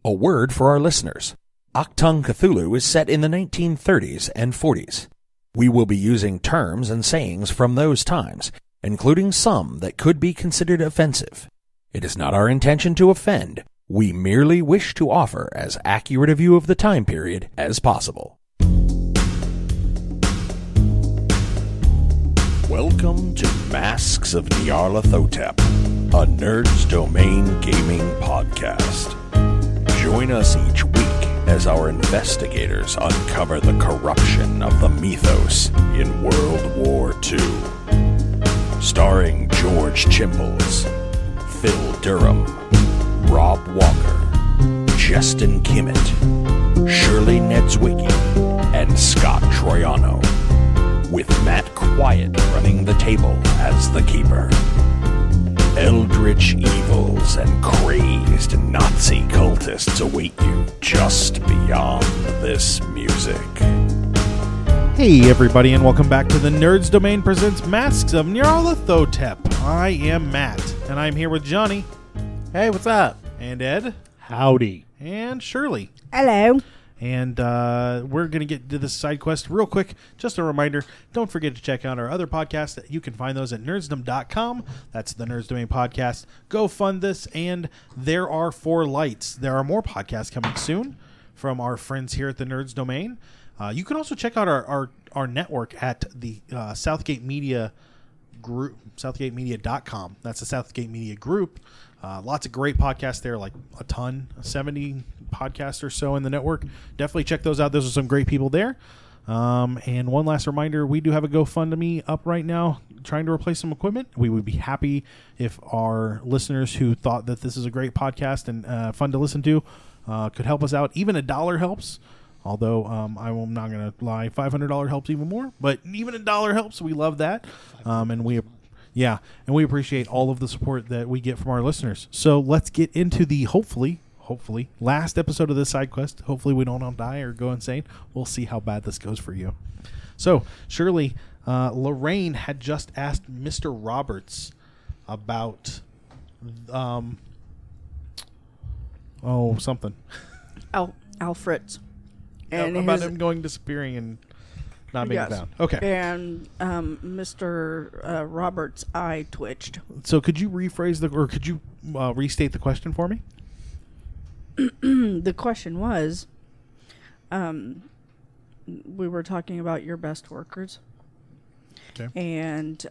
A word for our listeners. Achtung Cthulhu is set in the 1930s and 40s. We will be using terms and sayings from those times, including some that could be considered offensive. It is not our intention to offend. We merely wish to offer as accurate a view of the time period as possible. Welcome to Masks of Nyarlathotep, a Nerds Domain gaming podcast. Join us each week as our investigators uncover the corruption of the mythos in World War II. Starring George Chimbles, Phil Durham, Rob Walker, Justin Kimmett, Shirley Niedzwiecki, and Scott Troiano, with Matt Quiett running the table as the keeper. Eldritch evils and crazed Nazi cultists await you just beyond this music. Hey everybody, and welcome back to the Nerds Domain presents Masks of Nyarlathotep. I am Matt, and I'm here with Johnny. Hey, what's up? And Ed. Howdy. And Shirley. Hello. And we're going to get to this side quest real quick. Just a reminder, don't forget to check out our other podcasts. You can find those at nerdsdom.com. That's the Nerds Domain podcast. Go fund this, and there are 4 lights. There are more podcasts coming soon from our friends here at the Nerds Domain. You can also check out our network at the Southgate Media group, southgatemedia.com. That's the Southgate Media group. Lots of great podcasts there, like a ton, 70 podcasts or so in the network. Definitely check those out. Those are some great people there. And one last reminder, we do have a GoFundMe up right now trying to replace some equipment. We would be happy if our listeners who thought that this is a great podcast and fun to listen to could help us out. Even $1 helps. Although I'm not going to lie, $500 helps even more. But even $1 helps. We love that. And we appreciate all of the support that we get from our listeners. So let's get into the hopefully last episode of this side quest. Hopefully we don't all die or go insane. We'll see how bad this goes for you. So Shirley, Lorraine had just asked Mr. Roberts about something. Alfred's. And about him disappearing and not being found. Okay. And Mr. Roberts' eye twitched. So could you could you restate the question for me? The question was, we were talking about your best workers. Okay. And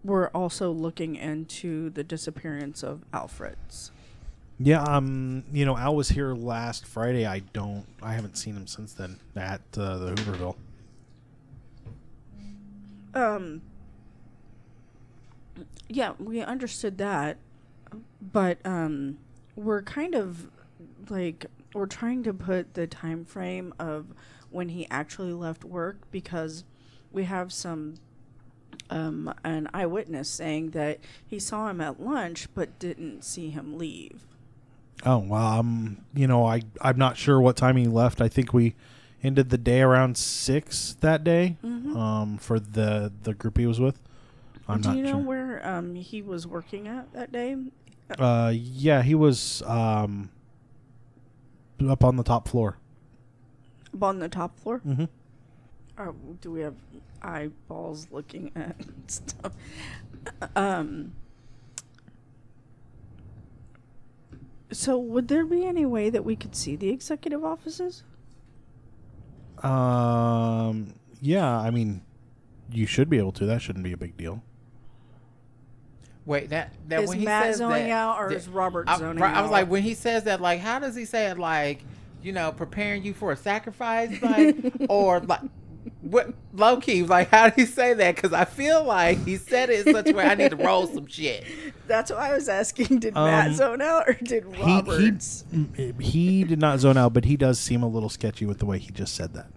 we're also looking into the disappearance of Alfred's. Yeah, Al was here last Friday. I haven't seen him since then at the Hooverville. Yeah, we understood that, but we're kind of we're trying to put the time frame of when he actually left work, because we have an eyewitness saying that he saw him at lunch but didn't see him leave. Oh, well, I'm not sure what time he left. I think we ended the day around 6 that day. Mm-hmm. For the group he was with. Do you know where he was working at that day? Yeah, he was up on the top floor. Up on the top floor? Mm-hmm. Do we have eyeballs looking at stuff? So would there be any way that we could see the executive offices? Yeah, I mean, you should be able to. That shouldn't be a big deal. Wait, that is when he Matt says zoning that, out, or is Robert zoning out? I was like, when he says that, like, how does he say it? Like, preparing you for a sacrifice, like, or like, what? Low key, like, how did he say that? Because I feel like he said it in such a way I need to roll some shit. That's why I was asking. Did Matt zone out, or did Roberts? He did not zone out, but he does seem a little sketchy with the way he just said that.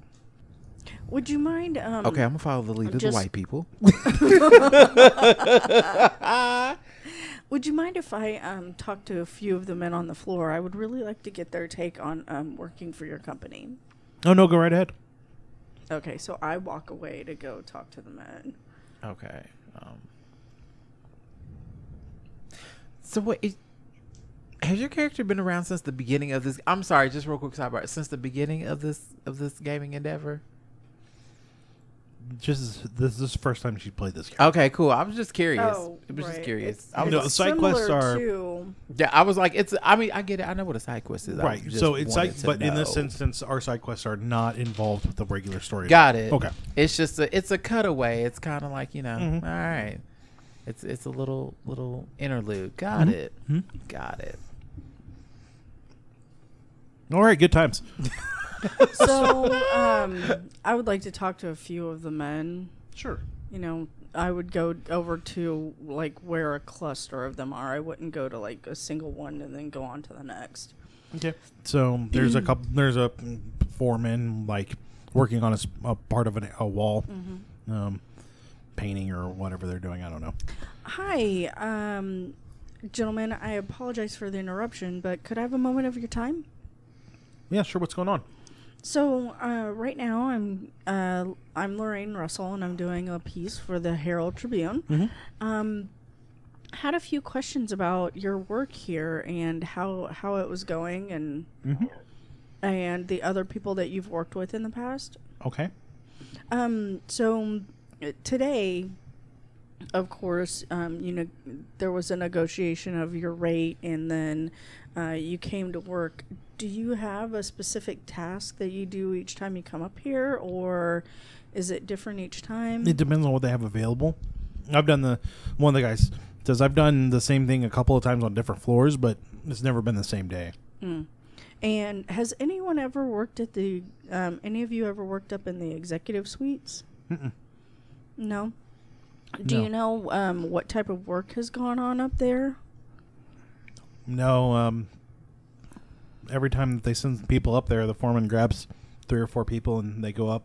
Would you mind? Okay, I'm gonna follow the lead of the white people. Would you mind if I talk to a few of the men on the floor? I would really like to get their take on working for your company. Oh, no, go right ahead. Okay, so I walk away to go talk to the men. Okay. So what? Has your character been around since the beginning of this? I'm sorry, just real quick sidebar. Since the beginning of this gaming endeavor. Just this is the first time she played this game. Okay, cool. I was just curious. Oh, I was just right. curious. It's No, the side quests are Yeah, I was like, it's. I mean, I get it. I know what a side quest is. right. So it's like, but in this instance, our side quests are not involved with the regular story. Got it. Okay. It's just it's a cutaway. It's kind of like, you know, Mhm. all right. It's a little interlude. Got it. Got it. All right, good times. So, I would like to talk to a few of the men. Sure. You know, I would go over to like where a cluster of them are. I wouldn't go to like a single one and then go on to the next. Okay. So there's a couple. There's a foreman like working on a part of a wall, painting or whatever they're doing. I don't know. Hi, gentlemen. I apologize for the interruption, but could I have a moment of your time? Yeah, sure. What's going on? So right now I'm Lorraine Russell, and I'm doing a piece for the Herald Tribune. Had a few questions about your work here and how it was going, and the other people that you've worked with in the past. Okay. So today, of course, there was a negotiation of your rate, and then you came to work. Do you have a specific task that you do each time you come up here, or is it different each time? It depends on what they have available. I've done one of the guys says I've done the same thing a couple of times on different floors, but it's never been the same day. And has anyone ever worked at the? Any of you ever worked up in the executive suites? No. Do you know what type of work has gone on up there? No. Every time that they send people up there, the foreman grabs 3 or 4 people and they go up.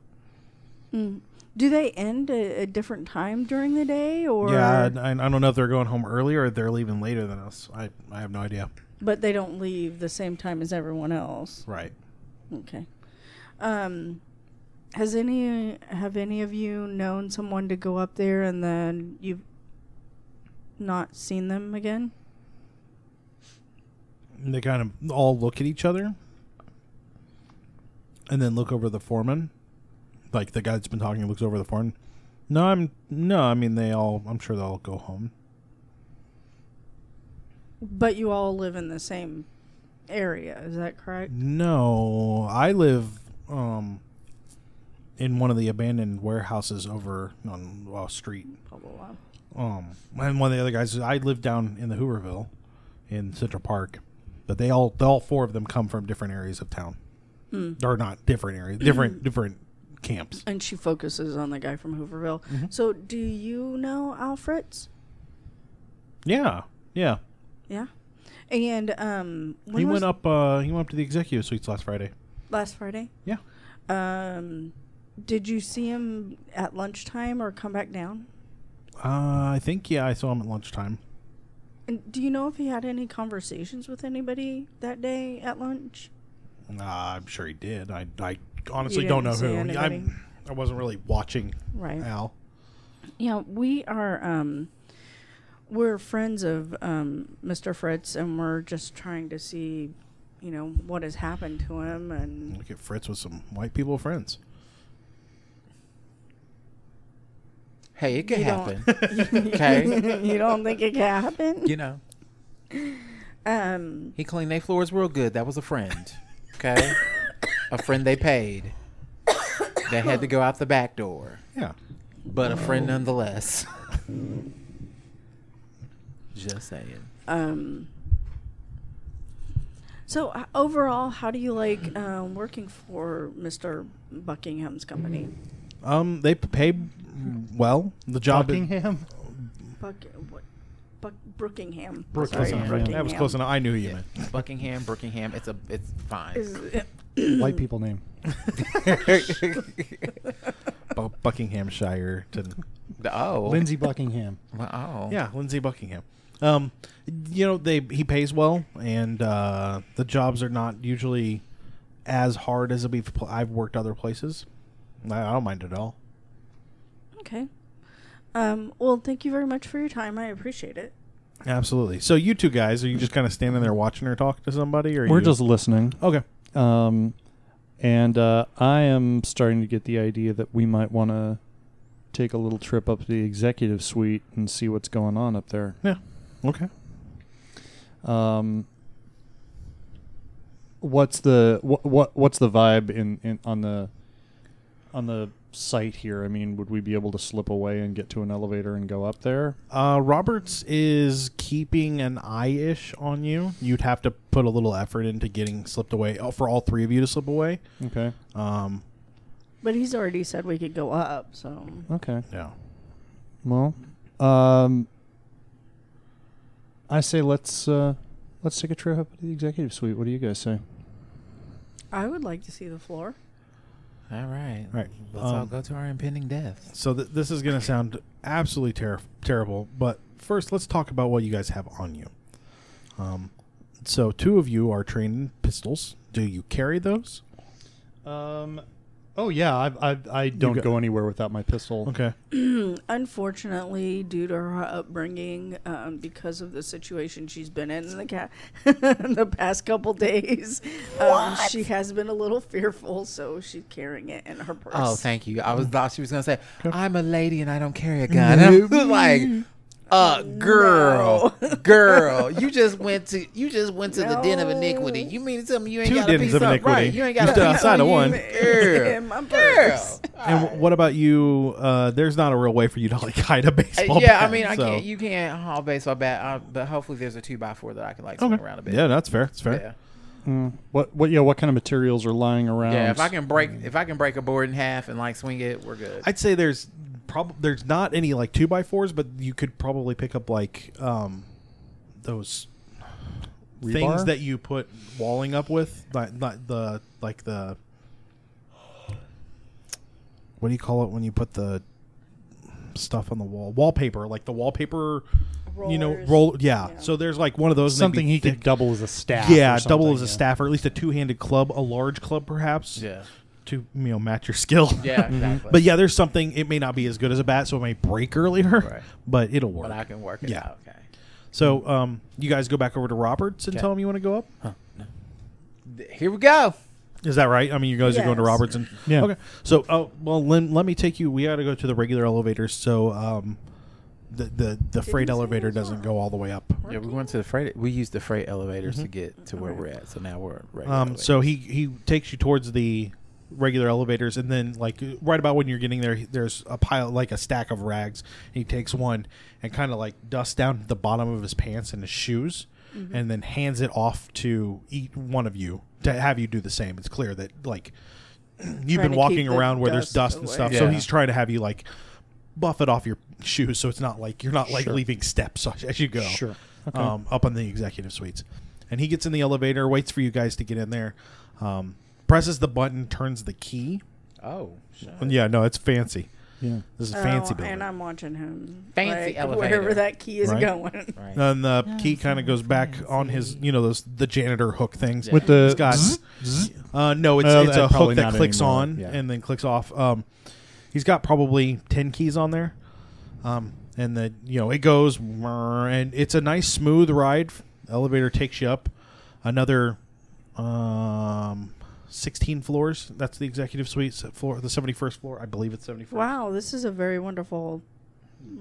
Do they end at a different time during the day, or? Yeah, I don't know if they're going home early or if they're leaving later than us. I have no idea. But they don't leave the same time as everyone else. Right. Okay. Have any of you known someone to go up there and then you've not seen them again? And they kind of all look at each other and then look over the foreman. Like the guy that's been talking looks over the foreman. I'm sure they'll all go home. But you all live in the same area, is that correct? No, I live in one of the abandoned warehouses over on Wall Street. Blah, blah, blah. And one of the other guys, I live down in the Hooverville in Central Park, but they all 4 of them come from different areas of town. Or not different areas, different camps. And she focuses on the guy from Hooverville. So do you know Alfred's? Yeah. Yeah. And He went up to the executive suites last Friday. Last Friday? Yeah. Did you see him at lunchtime or come back down? I think I saw him at lunchtime. And do you know if he had any conversations with anybody that day at lunch? I'm sure he did. I honestly You don't know didn't see who. anybody? I wasn't really watching Al. Yeah, we are we're friends of Mr. Fritz, and we're just trying to see, what has happened to him. And Look at Fritz with some white people friends. Hey, it could You happen. don't- Okay. You don't think it can happen? You know, he cleaned their floors real good. That was a friend. Okay. A friend they paid. They had to go out the back door. Yeah. But a friend nonetheless. Just saying. So overall, how do you like working for Mr. Buckingham's company? They pay well. The job Buckingham? Brookingham. Brookingham, Sorry, yeah. That was close enough. I knew who you meant. Buckingham. It's fine. White people name. Buckinghamshire. Lindsay Buckingham. Oh. Yeah, Lindsay Buckingham. He pays well, and the jobs are not usually as hard as I've worked other places. I don't mind it at all. Okay. Well, thank you very much for your time. I appreciate it. Absolutely. So you two guys, are you just kind of standing there watching her talk to somebody? Or We're just listening. Okay. And I am starting to get the idea that we might want to take a little trip up to the executive suite and see what's going on up there. Yeah. Okay. What's the vibe in on the site here? I mean, would we be able to slip away and get to an elevator and go up there? Roberts is keeping an eye-ish on you. You'd have to put a little effort into getting slipped away, for all three of you to slip away. Okay. But he's already said we could go up, so. Okay. Yeah. Well, I say let's take a trip up to the executive suite. What do you guys say? I would like to see the floor. All right. Right. Let's all go to our impending death. So this is going to sound absolutely terrible, but first let's talk about what you guys have on you. So two of you are trained in pistols. Do you carry those? Oh yeah, I don't go anywhere without my pistol. Okay. Unfortunately, due to her upbringing, because of the situation she's been in the the past couple days, she has been a little fearful, so she's carrying it in her purse. Oh, thank you. I thought she was gonna say, "I'm a lady and I don't carry a gun." I was like, girl, you just went to the den of iniquity. You mean to tell me you ain't Two got a dens piece of of iniquity. right? You ain't You got stood a outside of one. Girl. And what about you? There's not a real way for you to like hide a baseball Yeah, bat. I mean, I so. can't. You can't haul a baseball bat, but hopefully there's a 2x4 that I can like swing around a bit. Yeah, that's fair. That's fair. Yeah. What kind of materials are lying around? Yeah, if I can break a board in half and like swing it, we're good. I'd say there's not any like 2x4s, but you could probably pick up like those Rebar? things that you put walling up with, not the what do you call it when you put the stuff on the wall? Wallpaper, like the wallpaper. Rollers. Yeah. So there's like one of those. Something maybe he thick. could double as a staff. Yeah, or double as something, a staff, or at least a two-handed club, a large club perhaps. Yeah. To match your skill. Yeah, exactly. But yeah, there's something. It may not be as good as a bat, so it may break earlier, Right. but it'll work. But I can work it Yeah. out. Okay. So you guys go back over to Roberts and Okay. tell him you want to go up. Here we go. Is that right? I mean, you guys are going to Yes. Roberts and Yeah. Okay. So Lynn, let me take you. We got to go to the regular elevators. So the freight elevator doesn't go all the way up. Yeah, we went to the freight. We used the freight elevators to get to where we're at. So now we're at regular So he takes you towards the regular elevators, and then like right about when you're getting there, there's a pile, like a stack of rags. He takes one and kind of like dusts down the bottom of his pants and his shoes, and then hands it off to each one of you to have you do the same. It's clear that like you've been to walking keep the around where there's dust dust and away. stuff, so Yeah. he's trying to have you like buff it off your shoes, so it's not like you're not like Sure. leaving steps as you go. Sure. Okay. Up on the executive suites. And he gets in the elevator, waits for you guys to get in there, presses the button, turns the key. Oh, shit. And yeah, no, it's fancy. Yeah. This is a fancy building. And I'm watching him. Fancy elevator. Wherever that key is Right. going. Right. And the key kind of goes back on his, the janitor hook things. With the It's got, no, it's That's a hook probably that not clicks anymore. on Yeah. and then clicks off. He's got probably 10 keys on there. And then, it goes, and it's a nice smooth ride. Elevator takes you up another 16 floors. That's the executive suite floor, the 71st floor. I believe it's 71st. Wow, this is a very wonderful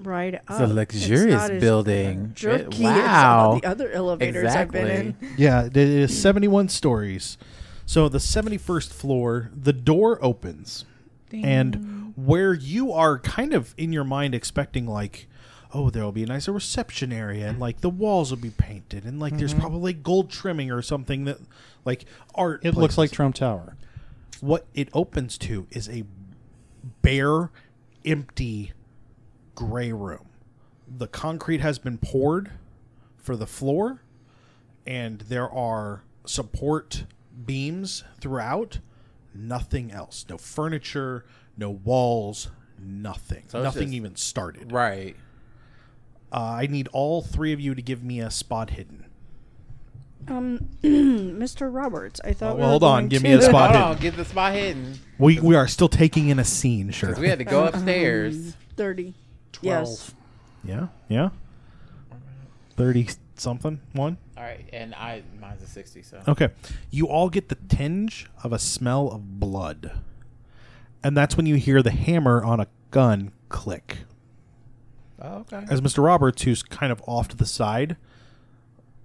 ride up. It's a luxurious building. Jerky Wow. as some of the other elevators I've been in. Yeah, it is 71 stories. So the 71st floor, the door opens. And where you are kind of in your mind expecting like, oh, there will be a nicer reception area and like the walls will be painted and like there's probably gold trimming or something that like art. It looks like Trump Tower. What it opens to is a bare, empty gray room. The concrete has been poured for the floor and there are support beams throughout. Nothing else. No furniture, no walls, nothing. So it's Nothing just- even started. Right. I need all three of you to give me a spot hidden. Mr. Roberts, I thought. Oh, well, hold on. Give me a spot Hold hidden. on, get the spot hidden. We are still taking in a scene, sure. Because we had to go upstairs. 30. 12. Yes. Yeah. 30-something. One. All right, and mine's a 60. So Okay. You all get the tinge of a smell of blood. And that's when you hear the hammer on a gun click. oh, okay. As Mr. Roberts, who's kind of off to the side,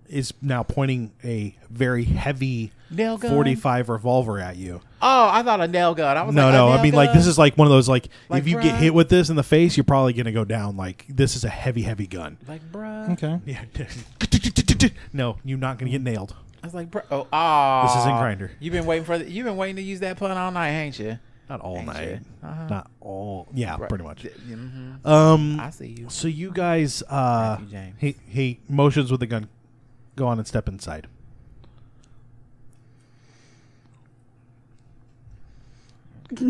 is now pointing a very heavy Nail gun? 45 revolver at you. Oh, I thought a nail gun. I was No, like, no. a I nail mean, like, gun? this is like one of those, like if you get bruh. hit with this in the face, you're probably going to go down. Like, this is a heavy, heavy gun. like, bruh. Okay. Yeah. No, you're not going to get nailed. I was like, bruh. Oh, This isn't Grindr. You've been waiting to use that pun all night, ain't you? Not all Ain't night. you? Uh-huh. Not all. Yeah, Right. pretty much. Mhm. I see you. So you guys, Matthew James. he motions with the gun. Go on and step inside.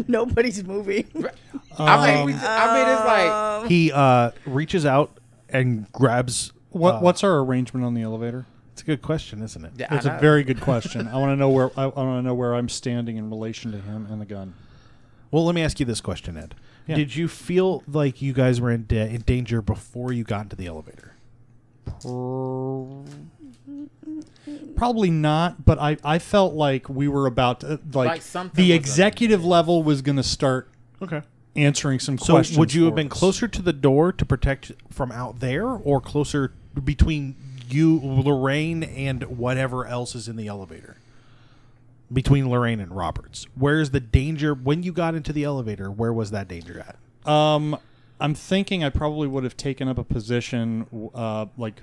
Nobody's moving. I mean, it's like He reaches out and grabs. What's our arrangement on the elevator? It's a good question, isn't it? yeah, It's a very good question. I want to know where I'm standing in relation to him and the gun. Well, let me ask you this question, Ed. Yeah. Did you feel like you guys were in danger before you got into the elevator? Probably not, but I felt like we were about to, Like something the was executive level was going to start Okay. answering some So questions. would you have for been us. closer to the door to protect from out there, or closer between you, Lorraine, and whatever else is in the elevator? Between Lorraine and Roberts, where's the danger when you got into the elevator? Where was that danger at? I'm thinking I probably would have taken up a position like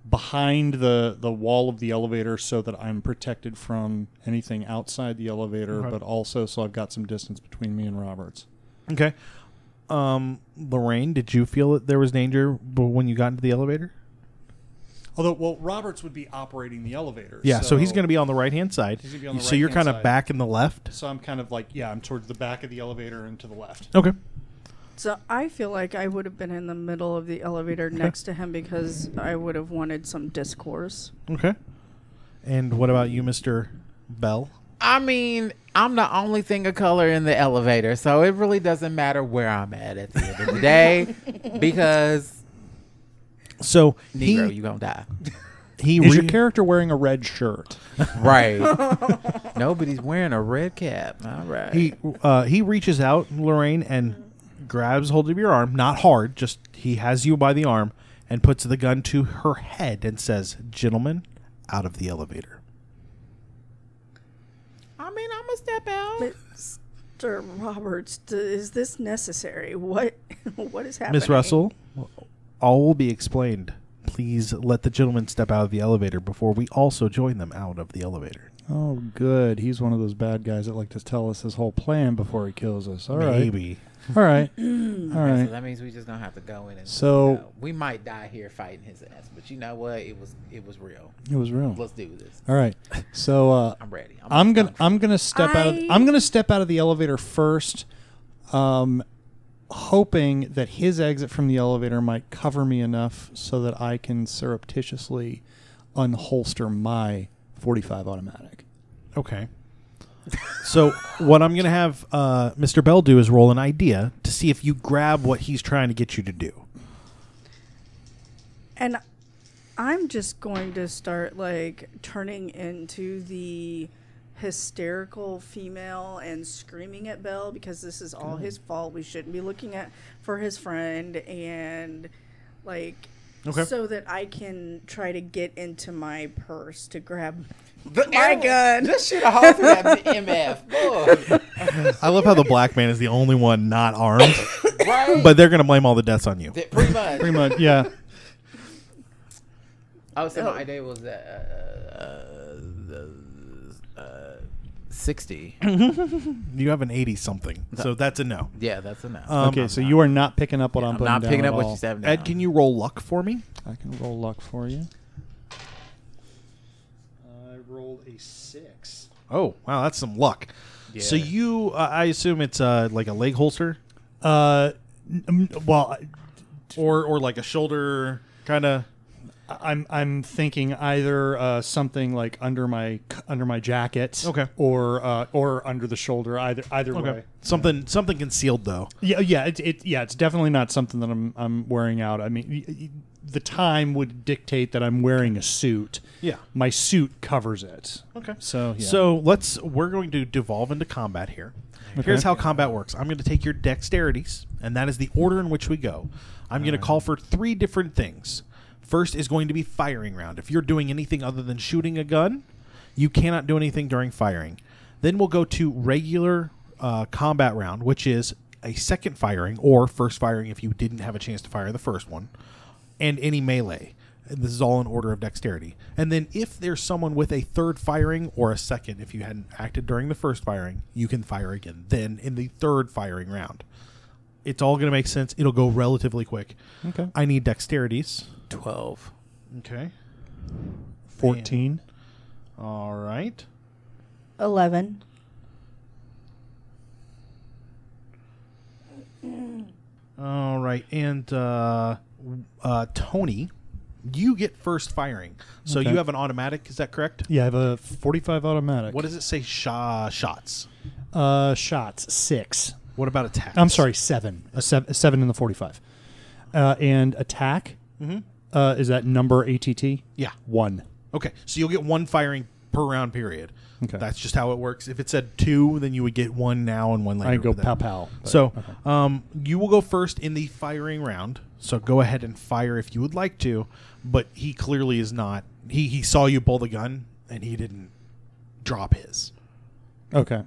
behind the wall of the elevator so that I'm protected from anything outside the elevator, Okay. but also so I've got some distance between me and Roberts. Okay. Lorraine, did you feel that there was danger when you got into the elevator? Although, well, Roberts would be operating the elevator. Yeah, so he's going to be on the right-hand side. He's gonna be on the So you're right-hand kind of side. back in the left. So I'm kind of like, I'm towards the back of the elevator and to the left. Okay. So I feel like I would have been in the middle of the elevator next to him because I would have wanted some discourse. Okay. And what about you, Mr. Bell? I mean, I'm the only thing of color in the elevator, so it really doesn't matter where I'm at the end of the day, because So Negro, you gonna die. Is your character wearing a red shirt? Right. Nobody's wearing a red cap. All right. he reaches out, Lorraine, and grabs hold of your arm. Not hard, just he has you by the arm and puts the gun to her head and says, "Gentlemen, out of the elevator." I mean, I'm gonna step out. Mr. Roberts, is this necessary? What is happening? Miss Russell, all will be explained. Please let the gentleman step out of the elevator before we also join them out of the elevator. Oh, good. He's one of those bad guys that like to tell us his whole plan before he kills us. All right. Maybe. All right. All So right. that means we just gonna have to go in and So- we might die here fighting his ass, but you know what? It was real. It was real. Let's do this. All right. So I'm ready. I'm gonna step out. I- I'm gonna step out of the elevator first, hoping that his exit from the elevator might cover me enough so that I can surreptitiously unholster my .45 automatic. Okay. So what I'm going to have Mr. Bell do is roll an idea to see if you grab what he's trying to get you to do. And I'm just going to start like turning into the hysterical female and screaming at Bell because this is all his fault. We shouldn't be looking at for his friend and like Okay. so that I can try to get into my purse to grab My gun. This shit a whole through that MF. Look. I love how the black man is the only one not armed, Right. but they're going to blame all the deaths on you. Pretty much. Pretty much, yeah. Oh, so my idea was 60. You have an 80-something, so that's a no. Yeah, that's enough. Okay, so you are not picking up what I'm I'm putting not down picking at up what all. you said. Ed, can you roll luck for me? I can roll luck for you. I rolled a 6. Oh, wow, that's some luck. Yeah. So you, I assume it's like a leg holster Well, or like a shoulder kind of. I'm thinking either something like under my jacket, Okay. or under the shoulder. Either way. Something concealed though. Yeah. It's definitely not something that I'm wearing out. I mean, the time would dictate that I'm wearing a suit. Yeah. My suit covers it. Okay. So yeah. So we're going to devolve into combat here. Here's how combat works. I'm going to take your dexterities, and that is the order in which we go. I'm going to call for 3 different things. First is going to be firing round. If you're doing anything other than shooting a gun, you cannot do anything during firing. Then we'll go to regular combat round, which is a second firing or first firing if you didn't have a chance to fire the first one, and any melee. And this is all in order of dexterity. And then if there's someone with a third firing or a second, if you hadn't acted during the first firing, you can fire again. Then in the third firing round. It's all going to make sense. It'll go relatively quick. Okay. I need dexterities. 12. Okay. 14. All right. 11. All right. And Tony, you get first firing. So Okay. you have an automatic. Is that correct? Yeah, I have a 45 automatic. What does it say? Shots. Shots 6. What about attacks? I'm sorry, 7. A 7 in the 45. And attack. Is that number ATT? Yeah. 1. Okay. So you'll get 1 firing per round period. Okay. That's just how it works. If it said 2, then you would get 1 now and 1 later. I go with that. pow pow. but- So okay. you will go first in the firing round. So go ahead and fire if you would like to. But he clearly is not. He saw you pull the gun and he didn't drop his. Okay.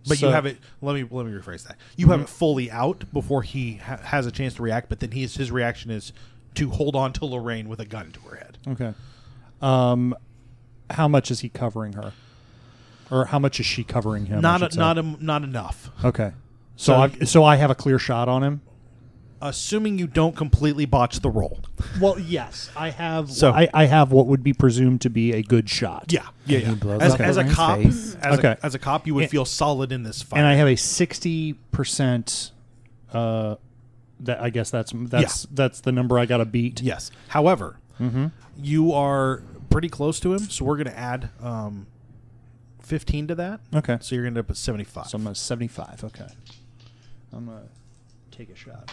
But So- you have it. Let me rephrase that. You have it fully out before he has a chance to react. But then his reaction is to hold on to Lorraine with a gun to her head. Okay. How much is he covering her, or how much is she covering him? I should say? Not enough. Okay. So- So I have a clear shot on him. Assuming you don't completely botch the roll. Well, yes, I have. So- I have what would be presumed to be a good shot. Yeah. he blows As, up as a Loren's cop, face. as a cop, you would feel solid in this fight. And I have a 60%. That I guess that's the number I got to beat. Yes. However, you are pretty close to him, so we're going to add 15 to that. Okay. So you're going to end up at 75. So I'm at 75. Okay. I'm gonna take a shot.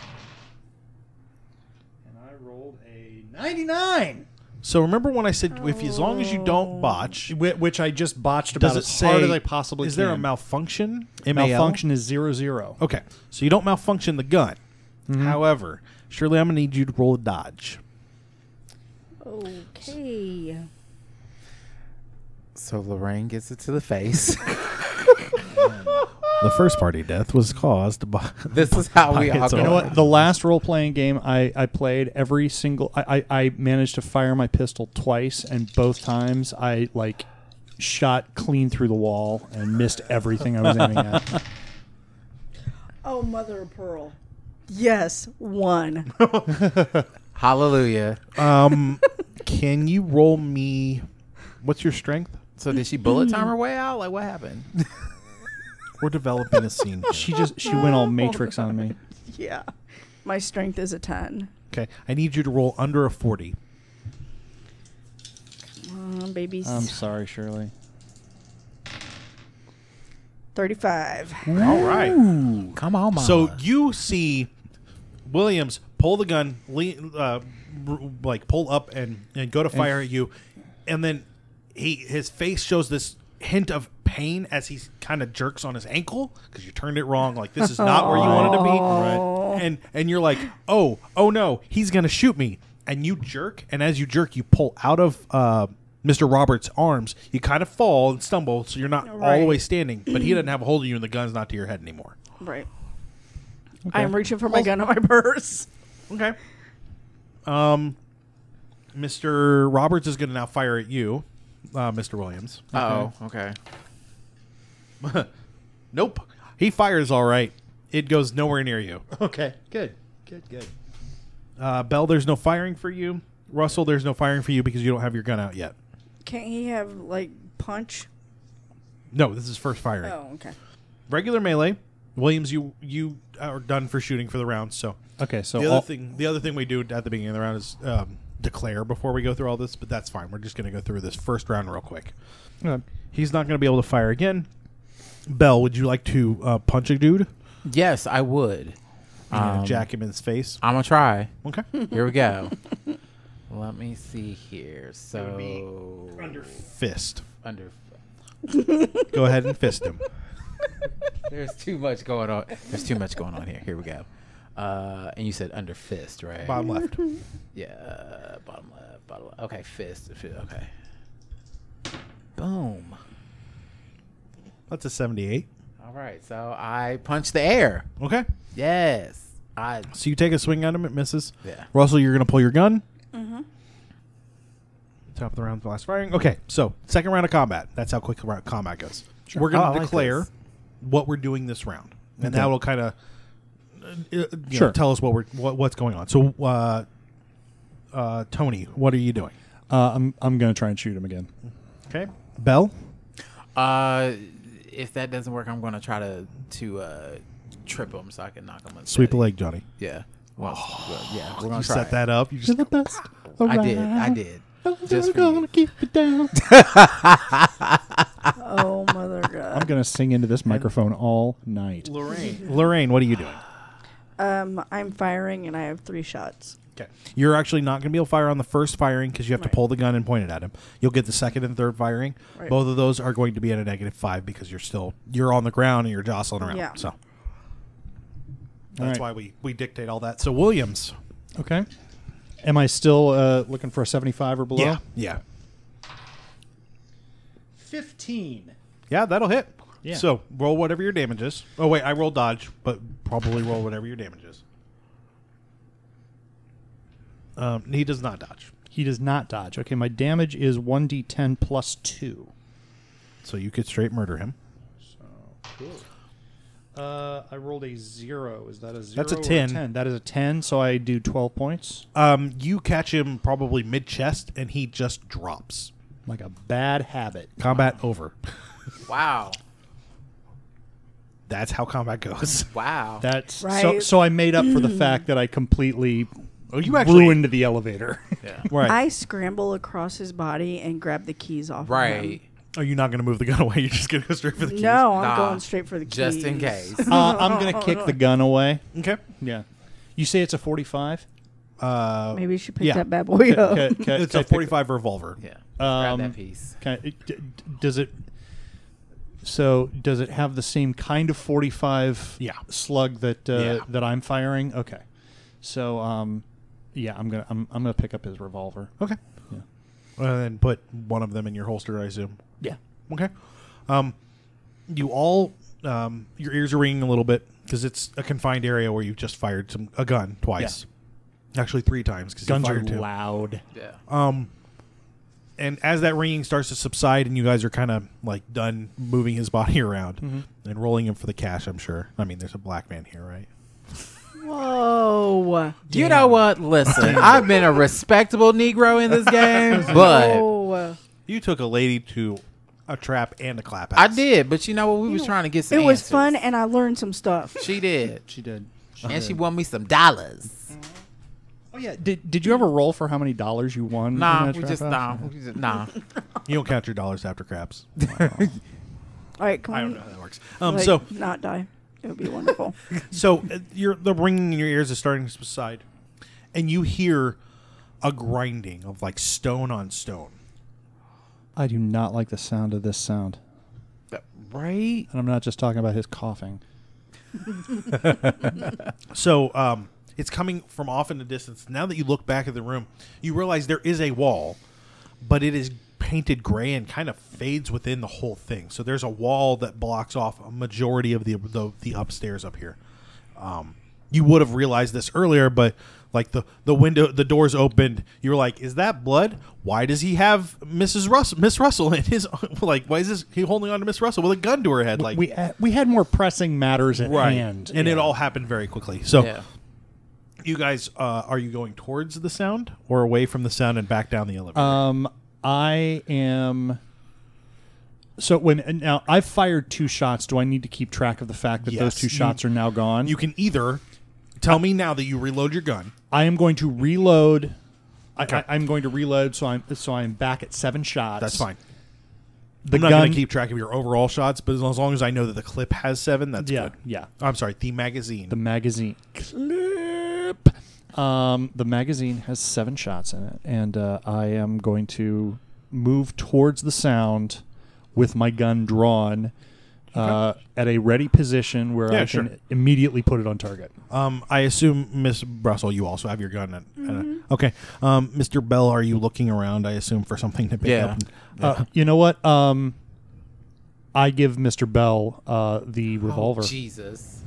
And I rolled a 99. So remember when I said as long as you don't botch, Which I just botched about does it as say hard as I possibly is can. there a malfunction? Malfunction is 0-0. Okay. So you don't malfunction the gun. However, Shirley, I'm going to need you to roll a dodge. Okay. So Lorraine gets it to the face. The first party death was caused by This is how we by all its go. own- You know what? The last role-playing game I played, every single... I managed to fire my pistol twice, and both times I, shot clean through the wall and missed everything I was aiming at. Oh, mother of pearl. Yes, 1. Hallelujah. Can you roll me? What's your strength? So did she bullet time her way out? Like, what happened? We're developing a scene. here. She went all Matrix on me. Yeah. My strength is a 10. Okay, I need you to roll under a 40. Come on, babies. I'm sorry, Shirley. 35. All right. Come on, mama. So you see Williams pull the gun, pull up and go to fire at you, and then his face shows this hint of pain as he kind of jerks on his ankle because you turned it wrong. Like, this is not where you wanted to be. Right. And you're like, oh no, he's gonna shoot me. And you jerk, and as you jerk, you pull out of Mr. Roberts' arms. You kind of fall and stumble, so you're not all the way standing. But he doesn't have a hold of you, and the gun's not to your head anymore. Right. I'm reaching for my gun on my purse. Okay. Mr. Roberts is going to now fire at you, Mr. Williams. Oh, okay. Nope. He fires all right. It goes nowhere near you. Okay, good. Belle, there's no firing for you. Russell, there's no firing for you because you don't have your gun out yet. Can't he have, punch? No, this is first firing. Oh, okay. Regular melee. Williams, you are done for shooting for the round. So Okay, so the other thing we do at the beginning of the round is declare before we go through all this, but that's fine. We're just going to go through this first round real quick. He's not going to be able to fire again. Belle, would you like to punch a dude? Yes, I would. You're gonna jack him in his face. I'm gonna try. Okay. Here we go. Let me see here. So Under fist. under. Go ahead and fist him. There's too much going on. There's too much going on here. Here we go. And you said under fist, right? Bottom left. Yeah, bottom left. Bottom left. Okay, fist. Okay. Boom. That's a 78. All right, so I punch the air. Okay. Yes. So you take a swing at him. It misses. Yeah. Russell, you're gonna pull your gun. Mm-hmm. Top of the round, blast firing. Okay, so second round of combat. That's how quick combat goes. Sure. We're going I to like declare this. what we're doing this round, and Okay. that will kind of Sure. tell us what's going on. So, Tony, what are you doing? I'm going to try and shoot him again. Okay, Belle. If that doesn't work, I'm gonna try to trip him so I can knock him. Sweep a leg, Johnny. Yeah. Well, yeah. We're gonna You try set it. that up. You just the best. I did. Just for gonna you. keep it down. Oh, mother God. I'm going to sing into this microphone all night. Lorraine, what are you doing? I'm firing and I have 3 shots. Okay, you're actually not going to be able to fire on the first firing because you have to Right. pull the gun and point it at him. You'll get the second and third firing. Right. Both of those are going to be at a -5 because you're on the ground and you're jostling around. Yeah. So All that's right. why we dictate all that. So Williams. Okay. Am I still looking for a 75 or below? Yeah. 15. Yeah, that'll hit. Yeah. So roll whatever your damage is. Oh wait, I rolled dodge, but probably roll whatever your damage is. He does not dodge, He does not dodge. Okay, my damage is 1d10 plus 2. so you could straight murder him. I rolled a 0. Is that a 0? That's a or 10. That is a 10, so I do 12 points. You catch him probably mid chest, and he just drops. Like a bad habit. Combat over. Wow. That's how combat goes. Wow. That's Right. so I made up for the fact that I completely Oh, you actually ruined the elevator. Yeah. right. I scramble across his body and grab the keys off of Right. him. Are you not going to move the gun away? You're just going to go straight for the keys? No, I'm Nah, going straight for the keys. Just in case. I'm going to kick the gun away. Okay. Yeah. You say it's a 45? Maybe you should pick Yeah. that bad boy up. It's a 45 revolver. Yeah. Grab Um, that piece. Does it have the same kind of 45 Yeah. slug that Yeah. that I'm firing? Okay. So yeah, I'm gonna pick up his revolver. Okay. Yeah. And then put one of them in your holster, I assume. Yeah. Okay. You all, your ears are ringing a little bit because it's a confined area where you've just fired a gun twice. Actually, 3 times because you Guns are fired 2. loud. Yeah. And as that ringing starts to subside and you guys are kind of like done moving his body around and rolling him for the cash, I'm sure. I mean, there's a black man here, right? Whoa. You know what? Listen, I've been a respectable Negro in this game, but Whoa. You took a lady to a trap and a clap house. I did. But you know what? We was trying to get some It was answers. fun and I learned some stuff. She did. She did. And she won me some dollars. Oh yeah. Did you ever roll for how many dollars you won? in Nah, that we trap just house? nah. You don't count your dollars after craps. All right, come I on. don't know how that works. Like, So not die. It would be wonderful. the ringing in your ears is starting to subside, and you hear a grinding of like stone on stone. I do not like the sound of this sound, Right? and I'm not just talking about his coughing. So it's coming from off in the distance. Now that you look back at the room, you realize there is a wall, but it is painted gray and kind of fades within the whole thing. So there's a wall that blocks off a majority of the upstairs up here. You would have realized this earlier, but like the doors opened, you were like, "Is that blood? Why does he have Miss Russell in his like? Why is he holding on to Miss Russell with a gun to her head?" Like We had more pressing matters at hand, and it Yeah. all happened very quickly. So. Yeah. You guys, are you going towards the sound or away from the sound and back down the elevator? I am. So now I've fired 2 shots. Do I need to keep track of the fact that those Yes. 2 shots are now gone? You can either tell me now that you reload your gun. I am going to reload. Okay. I'm going to reload, so I'm back at 7 shots. That's fine. I'm not going to keep track of your overall shots, but as long as I know that the clip has 7, that's good. Yeah. I'm sorry, the magazine. The magazine clip. The magazine has 7 shots in it, and I am going to move towards the sound with my gun drawn at a ready position where I can immediately put it on target. I assume, Miss Russell, you also have your gun. Okay. Mr. Bell, are you looking around, I assume, for something to pick up? You know what? I give Mr. Bell the revolver. Oh, Jesus.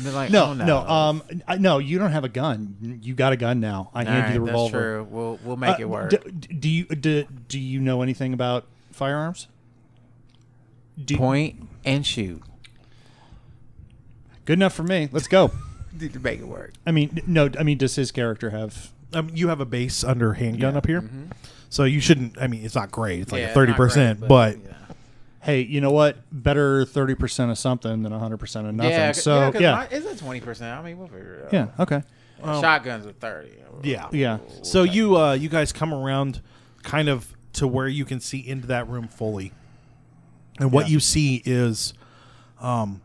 Like, no, no, you don't have a gun. You got a gun now. I hand you the revolver. That's true. We'll make it work. Do you know anything about firearms? Point and shoot. Good enough for me. Let's go. To make it work. I mean, no. I mean, does his character have? You have a base under handgun up here, so you shouldn't. I mean, it's not great. It's like a 30%, but hey, you know what? Better 30% of something than 100% of nothing. Yeah, so it's a 20%. I mean, we'll figure it out. Yeah. Okay. Shotguns are 30. Yeah. So you guys come around, kind of to where you can see into that room fully, and what you see is, kind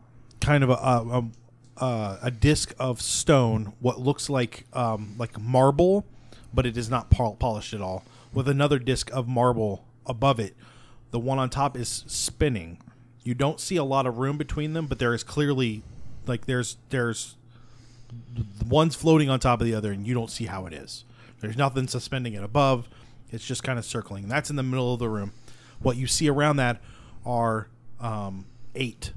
of a disc of stone, what looks like marble, but it is not polished at all, with another disc of marble above it. The one on top is spinning. You don't see a lot of room between them, but there is clearly, like, there's one's floating on top of the other, and you don't see how it is. There's nothing suspending it above. It's just kind of circling. And that's in the middle of the room. What you see around that are 8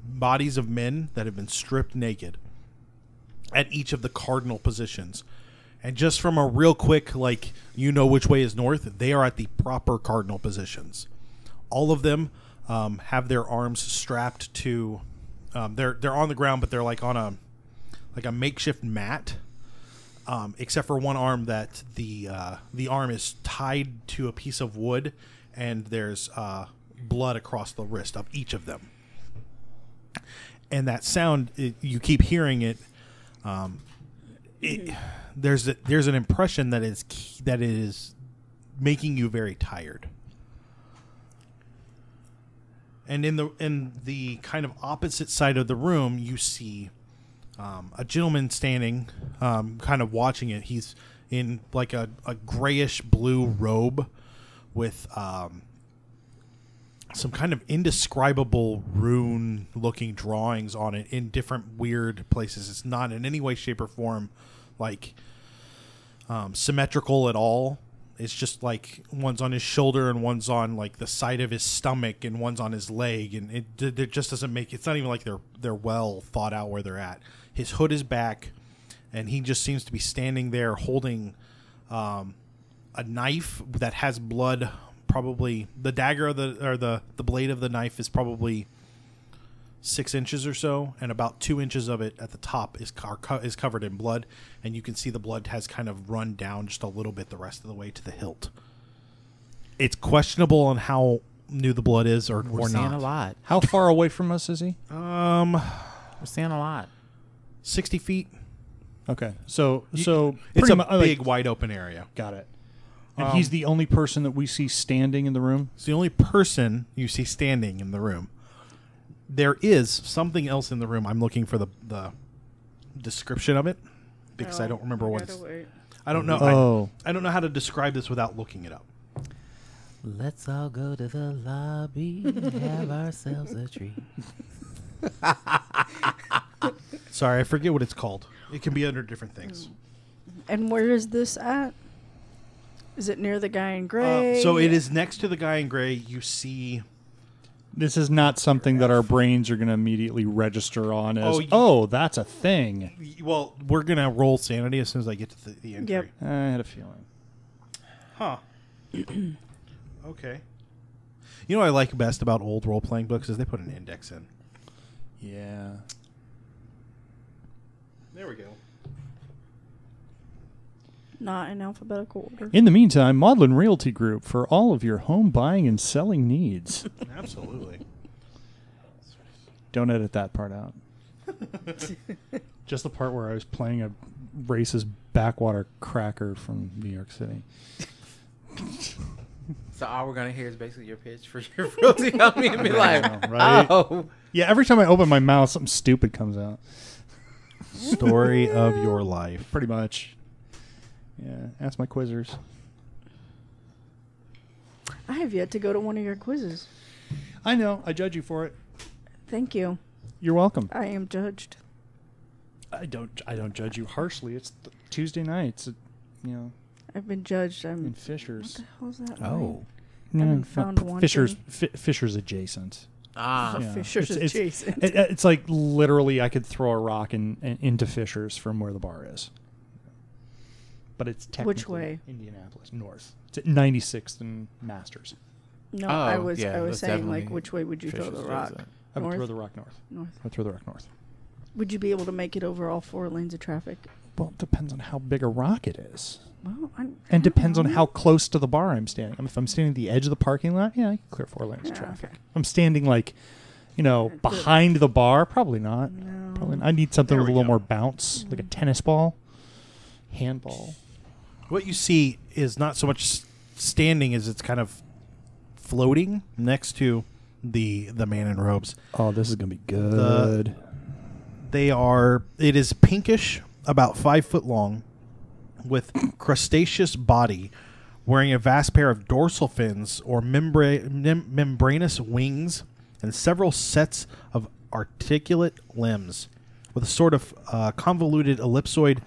bodies of men that have been stripped naked at each of the cardinal positions. And just from a real quick, like, you know which way is north, they are at the proper cardinal positions. All of them have their arms strapped to they're on the ground, but they're like on a makeshift mat, except for one arm that the arm is tied to a piece of wood, and there's blood across the wrist of each of them. And that sound, you keep hearing it. There's an impression that it is making you very tired. And in the kind of opposite side of the room, you see a gentleman standing, kind of watching it. He's in like a grayish blue robe with some kind of indescribable rune-looking drawings on it in different weird places. It's not in any way, shape, or form like symmetrical at all. It's just like one's on his shoulder and one's on like the side of his stomach and one's on his leg, and it just doesn't make. It's not even like they're well thought out where they're at. His hood is back, and he just seems to be standing there holding a knife that has blood. Probably the dagger the blade of the knife is probably 6 inches or so, and about 2 inches of it at the top is covered in blood, and you can see the blood has kind of run down just a little bit the rest of the way to the hilt. It's questionable on how new the blood is or We're seeing not. a lot. How far away from us is he? We're seeing a lot. 60 feet. Okay, so It's a big, wide open area. Got it. And he's the only person that we see standing in the room? It's the only person you see standing in the room. There is something else in the room. I'm looking for the description of it because I don't remember what it's. I don't know. Oh. I don't know how to describe this without looking it up. Let's all go to the lobby and have ourselves a treat. Sorry, I forget what it's called. It can be under different things. And where is this at? Is it near the guy in gray? So it is next to the guy in gray. You see... This is not something that our brains are going to immediately register on as, that's a thing. Well, we're going to roll sanity as soon as I get to the entry. Yep. I had a feeling. Huh. Okay. You know what I like best about old role-playing books is they put an index in. Yeah. There we go. Not in alphabetical order. In the meantime, Maudlin Realty Group for all of your home buying and selling needs. Absolutely. Don't edit that part out. Just the part where I was playing a racist backwater cracker from New York City. So all we're gonna hear is basically your pitch for your Fruity Gummy and be like, right? oh. Yeah, every time I open my mouth, something stupid comes out. Story of your life. Pretty much. Yeah, ask my quizzers. I have yet to go to one of your quizzes. I know. I judge you for it. Thank you. You're welcome. I am judged. I don't judge you harshly. It's Tuesday nights, I've been judged. I'm in Fishers. What the hell's that? Oh. I've been found wanting. Fishers adjacent. Ah. Yeah. Fishers adjacent. It's like literally I could throw a rock into Fishers from where the bar is. But it's technically Which way? Indianapolis, north. It's at 96th and Masters. No, Oh, I was yeah, that's saying like definitely which way would you throw Fishers the rock? adjacent. I would North? throw the rock north. North. I would throw the rock north. Would you be able to make it over all 4 lanes of traffic? Well, it depends on how big a rock it is. Well, And depends on how close to the bar I'm standing. I mean, if I'm standing at the edge of the parking lot, yeah, I can clear 4 lanes of Yeah, traffic. okay. If I'm standing like, behind the bar, probably not. No. Probably not. I need something There with a we little go. more bounce, like a tennis ball, handball. What you see is not so much standing as it's kind of floating next to the man in robes. Oh, this is gonna be good. It is pinkish, about 5 foot long, with crustaceous body, wearing a vast pair of dorsal fins or membranous wings, and several sets of articulate limbs, with a sort of convoluted ellipsoid.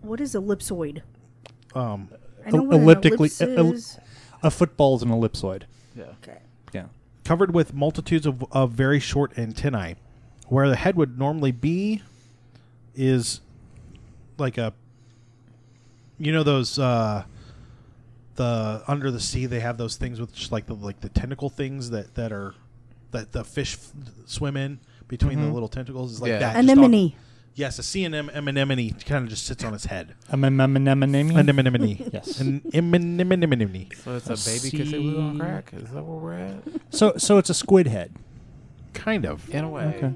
What is ellipsoid? Um, I know what elliptically- an ellipse is. A football is an ellipsoid. Yeah. Okay. Yeah. covered with multitudes of very short antennae. Where the head would normally be is like those the under the sea they have those things with just like the tentacle things that the fish swim in between the little tentacles. Is like Yeah. that. Anemone. Yes, a sea anemone kind of just sits on its head. Anemone. Anemone. Yes. An anemone. So it's a baby Cthulhu on crack? Is that where we're at? So it's a squid head. Kind of. In a way. Okay.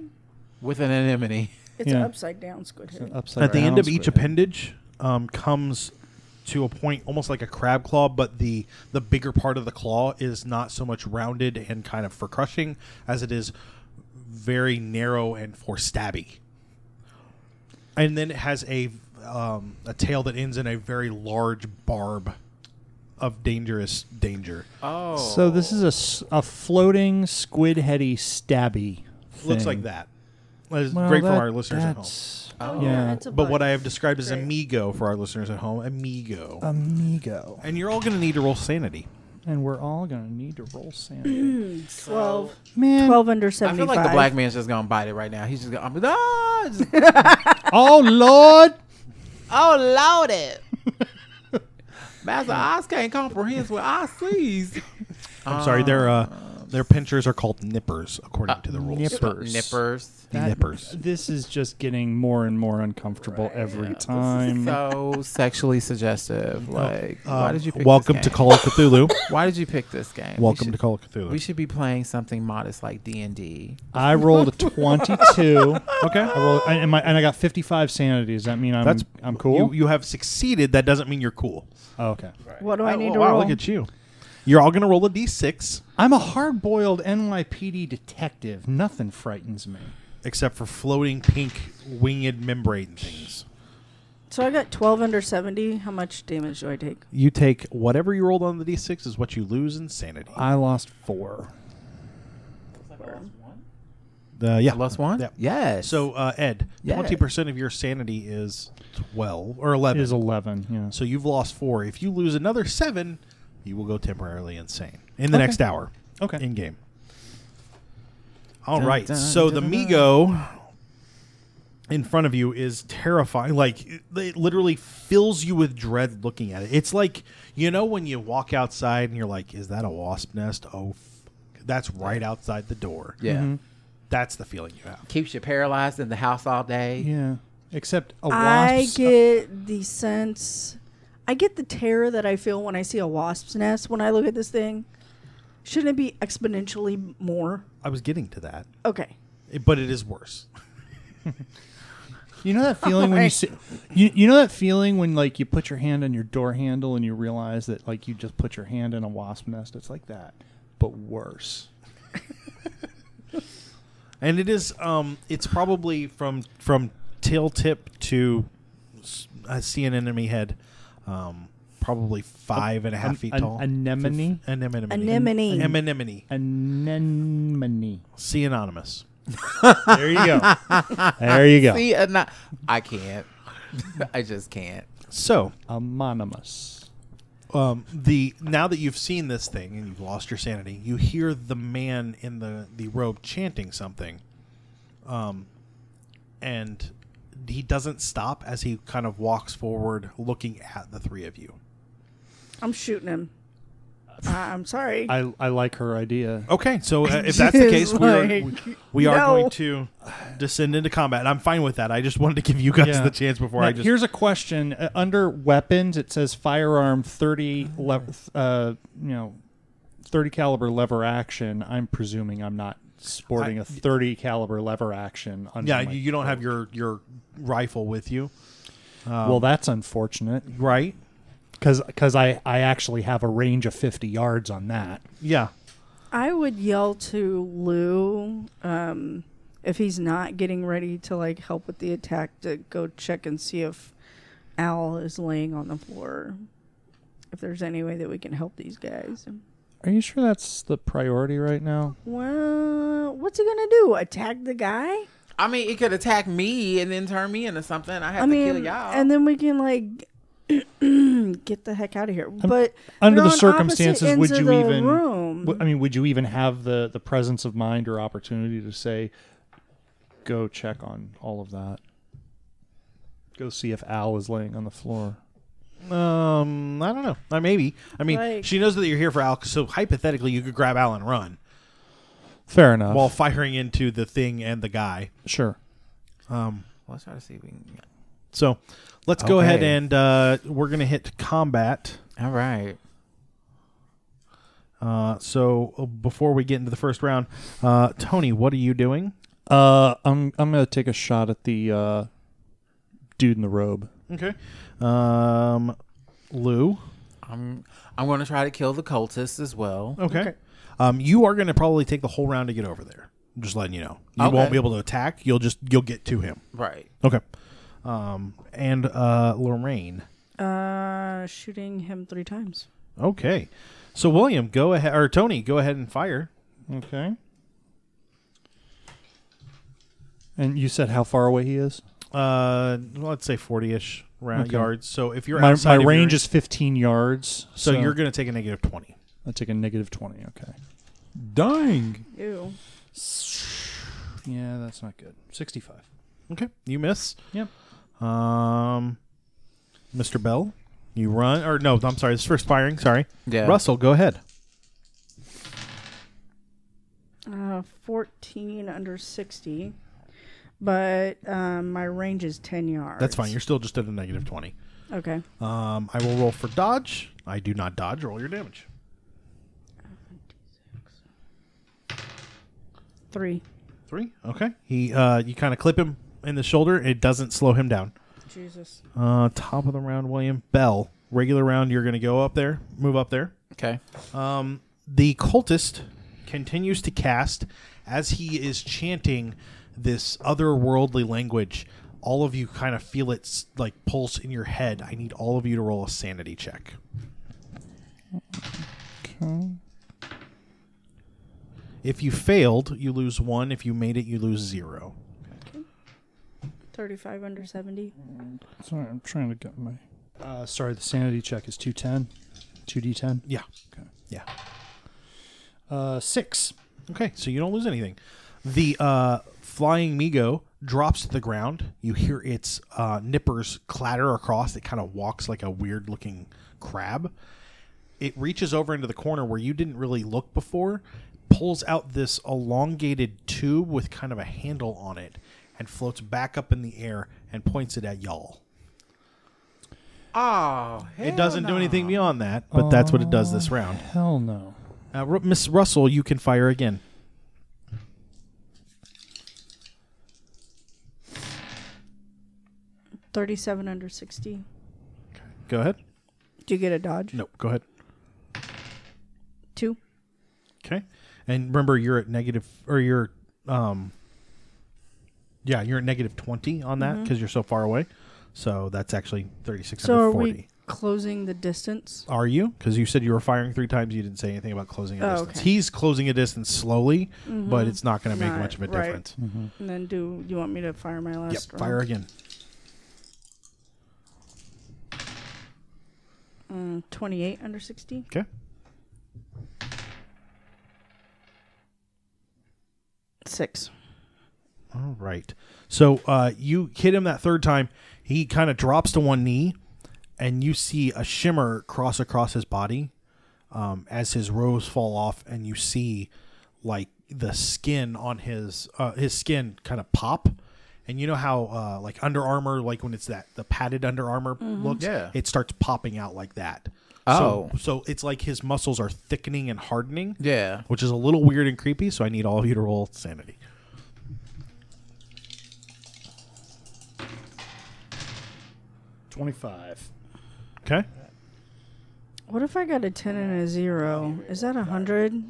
With an anemone. It's Yeah. an upside down squid head. Upside At the end down of each squid head. appendage comes to a point almost like a crab claw, but the bigger part of the claw is not so much rounded and kind of for crushing as it is very narrow and for stabby. And then it has a tail that ends in a very large barb of dangerous danger. Oh. So this is a floating squid heady stabby thing. Looks like that. It's Well, great for our listeners at home. Oh. Yeah. It's a But bug. what I have described as Great. amigo for our listeners at home, amigo. Amigo. And you're all going to need to roll sanity. And we're all going to need to roll sanity. 12. Man. 12 under I 75. feel like the black man's just gonna bite it right now. He's just gonna. Oh, Lord. Oh, Lordy. Master Oz can't comprehend what I sees. I'm sorry, their pinchers are called nippers, according to the rules. Nippers. Nippers. This is just getting more and more uncomfortable every time. So sexually suggestive. Like, why did you pick Welcome this to game? Call of Cthulhu. Why did you pick this game? Welcome to Call of Cthulhu. We should be playing something modest like D&D. I rolled a 22. Okay. And I got 55 sanity. Does that mean I'm cool? You have succeeded. That doesn't mean you're cool. Oh, okay. What do I need to wow, roll? look at you. You're all going to roll a d6, I'm a hard-boiled NYPD detective. Nothing frightens me. except for floating pink winged membrane things. So I got 12 under 70. How much damage do I take? You take whatever you rolled on the d6 is what you lose in sanity. I lost 4. Yeah. Plus one? Yeah. Yes. So, Ed, Yeah. 20% of your sanity is 12 or 11. It is 11, yeah. So you've lost 4. If you lose another 7, you will go temporarily insane in the next hour. Okay. In game. All Dun, right. dun, So dun, the dun. Migo in front of you is terrifying. Like, it literally fills you with dread looking at it. It's like, when you walk outside and you're like, is that a wasp nest? Oh, that's right outside the door. yeah. Mhm. That's the feeling you have. Keeps you paralyzed in the house all day. Yeah. Except a wasp. I get the sense... I get the terror that I feel when I see a wasp's nest when I look at this thing. Shouldn't it be exponentially more? I was getting to that. Okay. But it is worse. You know that feeling when you know that feeling when like you put your hand on your door handle and you realize that like you just put your hand in a wasp nest. It's like that, but worse. And it is it's probably from tail tip to see an enemy head, probably 5.5 feet tall. Anemone. Anemone. See anonymous. There you go. There you go. See, I can't. I just can't. So, anonymous. now that you've seen this thing and you've lost your sanity, you hear the man in the robe chanting something, and he doesn't stop as he kind of walks forward, looking at the three of you. I'm shooting him. I'm sorry. I like her idea. Okay, so if that's the case, we are No. going to descend into combat. And I'm fine with that. I just wanted to give you guys the chance before Now, I just... Here's a question. Under weapons, it says firearm 30 caliber lever action. I'm presuming I'm not sporting a 30 caliber lever action. Under my you don't have your rifle with you. well, that's unfortunate. Right? Because I actually have a range of 50 yards on that. Yeah. I would yell to Lou if he's not getting ready to like help with the attack to go check and see if Al is laying on the floor. If there's any way that we can help these guys. Are you sure that's the priority right now? Well, what's he gonna do? Attack the guy? I mean, it could attack me and then turn me into something. I have to kill y'all. And then we can like get the heck out of here. But Under they're the on circumstances, opposite would ends you of the even? room. Would you even have the presence of mind or opportunity to say, go check on all of that? Go see if Al is laying on the floor. I don't know. Maybe. I mean, Like- she knows that you're here for Al, so hypothetically, you could grab Al and run Fair enough. while firing into the thing and the guy. Sure. Let's try to see if we can. So let's go Okay. ahead and we're going to hit combat. All right. So before we get into the first round, Tony, what are you doing? I'm gonna take a shot at the dude in the robe. Okay. Lou. I'm going to try to kill the cultists as well. Okay. You are going to probably take the whole round to get over there. I'm just letting you know. You Okay. won't be able to attack. You'll get to him. Right. Okay. And Lorraine. Shooting him 3 times. Okay. So William, go ahead, or Tony, go ahead and fire. Okay. And you said how far away he is? Let's say 40-ish Okay. yards. So if you're My outside of range your, is 15 yards. so you're going to take a negative 20. I'll take a negative 20. Okay. Dang. Ew. Yeah, that's not good. 65. Okay. You miss. Yep. Mr. Bell, you run, or no, I'm sorry, this is first firing. Sorry. Yeah. Russell, go ahead. 14 under 60. But my range is 10 yards. That's fine. You're still just at a negative 20. Okay. I will roll for dodge. I do not dodge. Roll your damage. 3. 3. Okay. He, you kind of clip him in the shoulder. It doesn't slow him down. Jesus. Top of the round, William. Bell. Regular round, you're going to go up there. Move up there. Okay. The cultist continues to cast as he is chanting this otherworldly language. All of you kind of feel its like pulse in your head. I need all of you to roll a sanity check. Okay. If you failed, you lose 1. If you made it, you lose 0. 35 under 70. Sorry, I'm trying to get my... sorry, the sanity check is 210. 2d10? Yeah. Okay. Yeah. 6. Okay, so you don't lose anything. The flying Migo drops to the ground. You hear its nippers clatter across. It kind of walks like a weird-looking crab. It reaches over into the corner where you didn't really look before, pulls out this elongated tube with kind of a handle on it, and floats back up in the air and points it at y'all. Oh, It doesn't do anything beyond that, but that's what it does this round. Hell no. Miss Russell, you can fire again. 37 under 60. Go ahead. Do you get a dodge? Nope. Go ahead. 2. Okay. And remember, you're at negative, or you're at negative 20 on that because you're so far away. So that's actually 36 So under are 40. we closing the distance? Are you? Because you said you were firing 3 times. You didn't say anything about closing a distance. Okay. He's closing a distance slowly, but it's not going to make Not- much of a right. difference. And then do you want me to fire my last Yep. round? Fire again. 28 under 60. Okay. 6. All right. So you hit him that third time. He kind of drops to one knee, and you see a shimmer cross across his body as his robes fall off, and you see like the skin on his skin kind of pop. And you know how like Under Armour, like when it's the padded Under Armour looks, Yeah. it starts popping out like that. Oh. So it's like his muscles are thickening and hardening. Yeah. Which is a little weird and creepy. So I need all of you to roll sanity. 25. Okay. What if I got a 10 and a 0? Is that 100?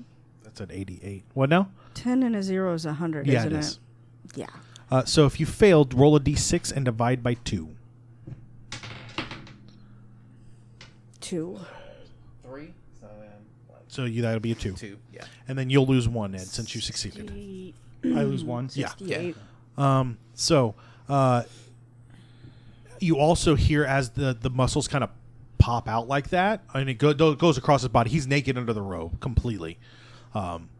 That's an 88. What now? 10 and a 0 is 100, Yeah, isn't it is. Yeah. So if you failed, roll a d6 and divide by 2. 2. 3. So then So that'll be a 2. 2. Yeah. And then you'll lose 1, Ed, since you succeeded. I lose 1. Yeah. 68. So you also hear as the muscles kind of pop out like that, and it goes across his body. He's naked under the robe completely.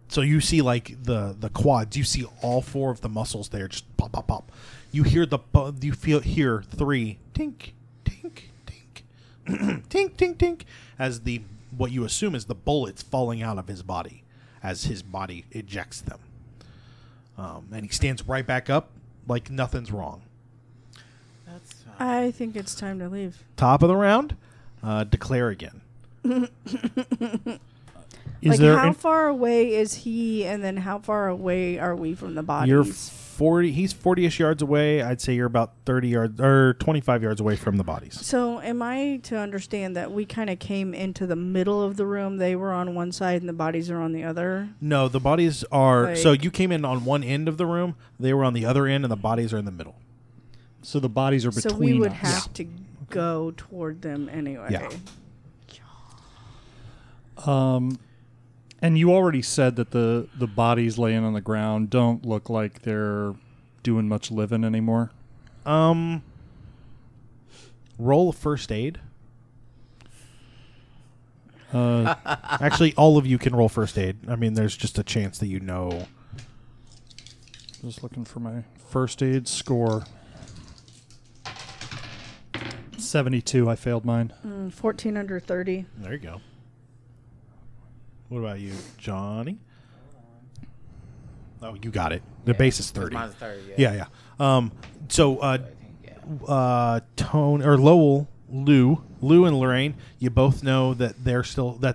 So you see like the quads. You see all 4 of the muscles there just pop, pop, pop. You hear hear 3 tink, tink, tink, tink, tink, tink as what you assume is the bullets falling out of his body as his body ejects them. And he stands right back up like nothing's wrong. That's fine. I think it's time to leave. Top of the round, declare again. Is Like, there how far away is he, and then how far away are we from the bodies? You're 40. He's 40ish yards away. I'd say you're about 30 yards or 25 yards away from the bodies. So am I to understand that we kind of came into the middle of the room? They were on one side and the bodies are on the other? No, the bodies are. So Like- you came in on one end of the room. They were on the other end, and the bodies are in the middle. So the bodies are between So we would us. have to go toward them anyway. Yeah. And you already said that the bodies laying on the ground don't look like they're doing much living anymore. Roll a first aid. Actually, all of you can roll first aid. I mean, there's just a chance that you know. Just looking for my first aid score. 72. I failed mine. 14 under 30. There you go. What about you, Johnny? Oh, you got it. The base is 30. Mine's 30. Yeah. So Tone or Lowell, Lou and Lorraine, you both know that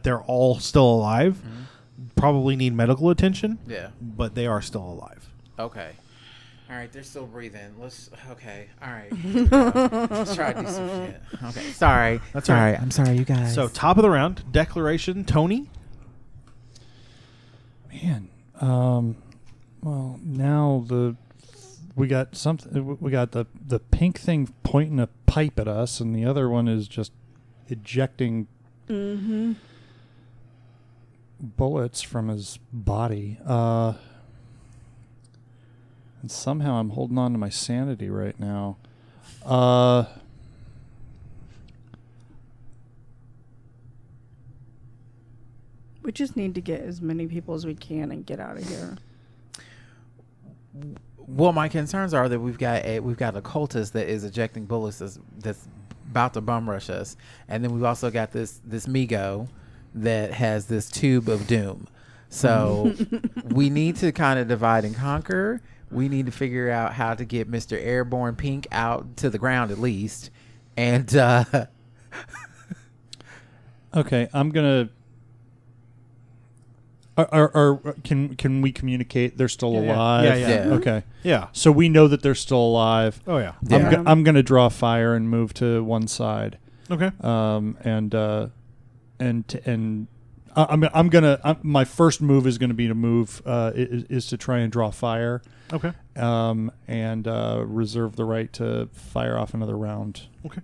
they're all still alive. Probably need medical attention. Yeah. But they are still alive. Okay. All right, they're still breathing. Okay. All right. Let's try to do some shit. Okay. Sorry. That's all right. I'm sorry, you guys. So top of the round, declaration, Tony. Man. Well, now we got something. We got the pink thing pointing a pipe at us, and the other one is just ejecting bullets from his body. And somehow I'm holding on to my sanity right now. We just need to get as many people as we can and get out of here. Well, my concerns are that we've got a cultist that is ejecting bullets that's about to bum rush us, and then we've also got this Migo that has this tube of doom. So we need to kind of divide and conquer. We need to figure out how to get Mr. Airborne Pink out to the ground at least, and Okay, I'm gonna Can we communicate they're still Yeah, yeah. alive? Yeah, yeah. Okay. Yeah. So we know that they're still alive. Oh yeah. Yeah. I'm going to draw fire and move to one side. Okay. My first move is going to be to move is to try and draw fire. Okay. And reserve the right to fire off another round. Okay.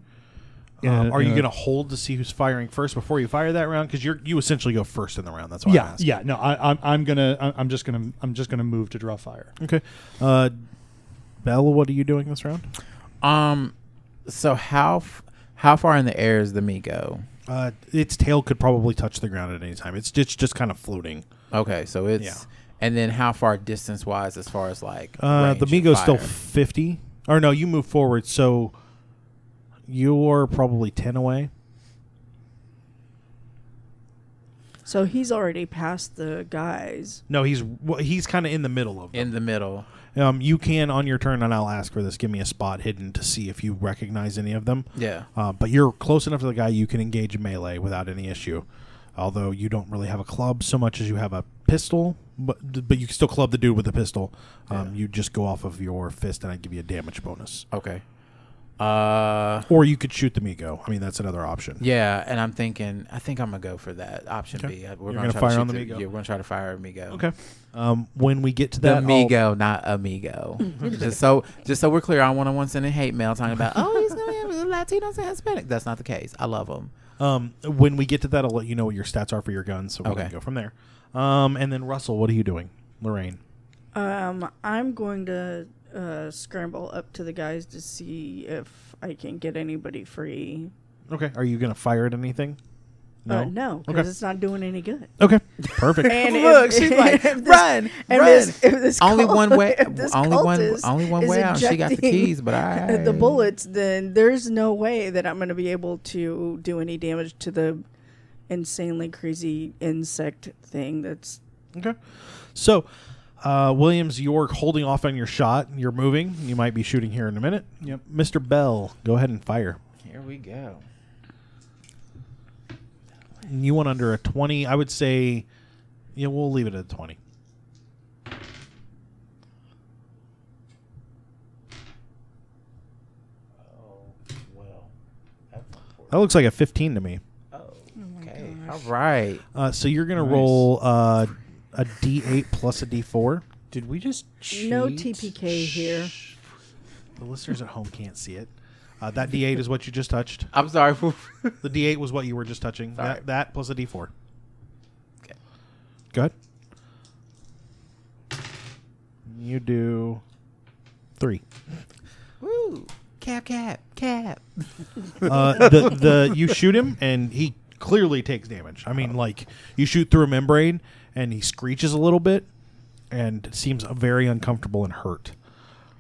Yeah, Are you going to hold to see who's firing first before you fire that round? Because you essentially go first in the round. That's why I'm asking. Yeah. No, I'm just gonna move to draw fire. Okay. Belle, what are you doing this round? So how far in the air is the Migo? Its tail could probably touch the ground at any time. It's just kind of floating. Okay, so it's Yeah. And then how far distance wise as far as like The range of Migo's still fire? 50. Or no, you move forward, so you're probably 10 away. So he's already past the guys. No, he's kind of in the middle of them. in the middle. You can, on your turn, and I'll ask for this, give me a spot hidden to see if you recognize any of them. Yeah. But you're close enough to the guy you can engage in melee without any issue. Although you don't really have a club so much as you have a pistol, but you can still club the dude with a pistol. You just go off of your fist, and I give you a damage bonus. Okay. Or you could shoot the Migo. I mean, that's another option. Yeah, and I think I'm gonna go for that option Okay. B. You're gonna fire on the Migo? Yeah, we're gonna try to fire a Migo. Okay. When we get to The that, Migo, not Amigo. just so we're clear, I want to send a hate mail talking about he's gonna have Latinos and Hispanic. That's not the case. I love them. when we get to that, I'll let you know what your stats are for your guns, so we can go from there. And then Russell, what are you doing? Lorraine. I'm going to scramble up to the guys to see if I can get anybody free. Okay. Are you going to fire at anything? No, because Okay. it's not doing any good. Okay. Perfect. And Look, she's like, run. If this Only cult- one way. if this Only cultist one is way out. She got the ejecting keys, but I the bullets, then there's no way that I'm going to be able to do any damage to the insanely crazy insect thing that's... Okay. So, Williams, you're holding off on your shot. You're moving. You might be shooting here in a minute. Yep. Mr. Bell, go ahead and fire. Here we go. You went under a 20. I would say, we'll leave it at 20. That looks like a 15 to me. Okay. All right. So you're going to Nice. roll a D8 plus a D4. Did we just No cheat? TPK here. The listeners at home can't see it. That D8 is what you just touched. I'm sorry. The D8 was what you were just touching. Sorry. That plus a D4. Okay. Go ahead. You do 3. Woo. Cap. You shoot him and he clearly takes damage. I mean, like you shoot through a membrane and he screeches a little bit and seems very uncomfortable and hurt.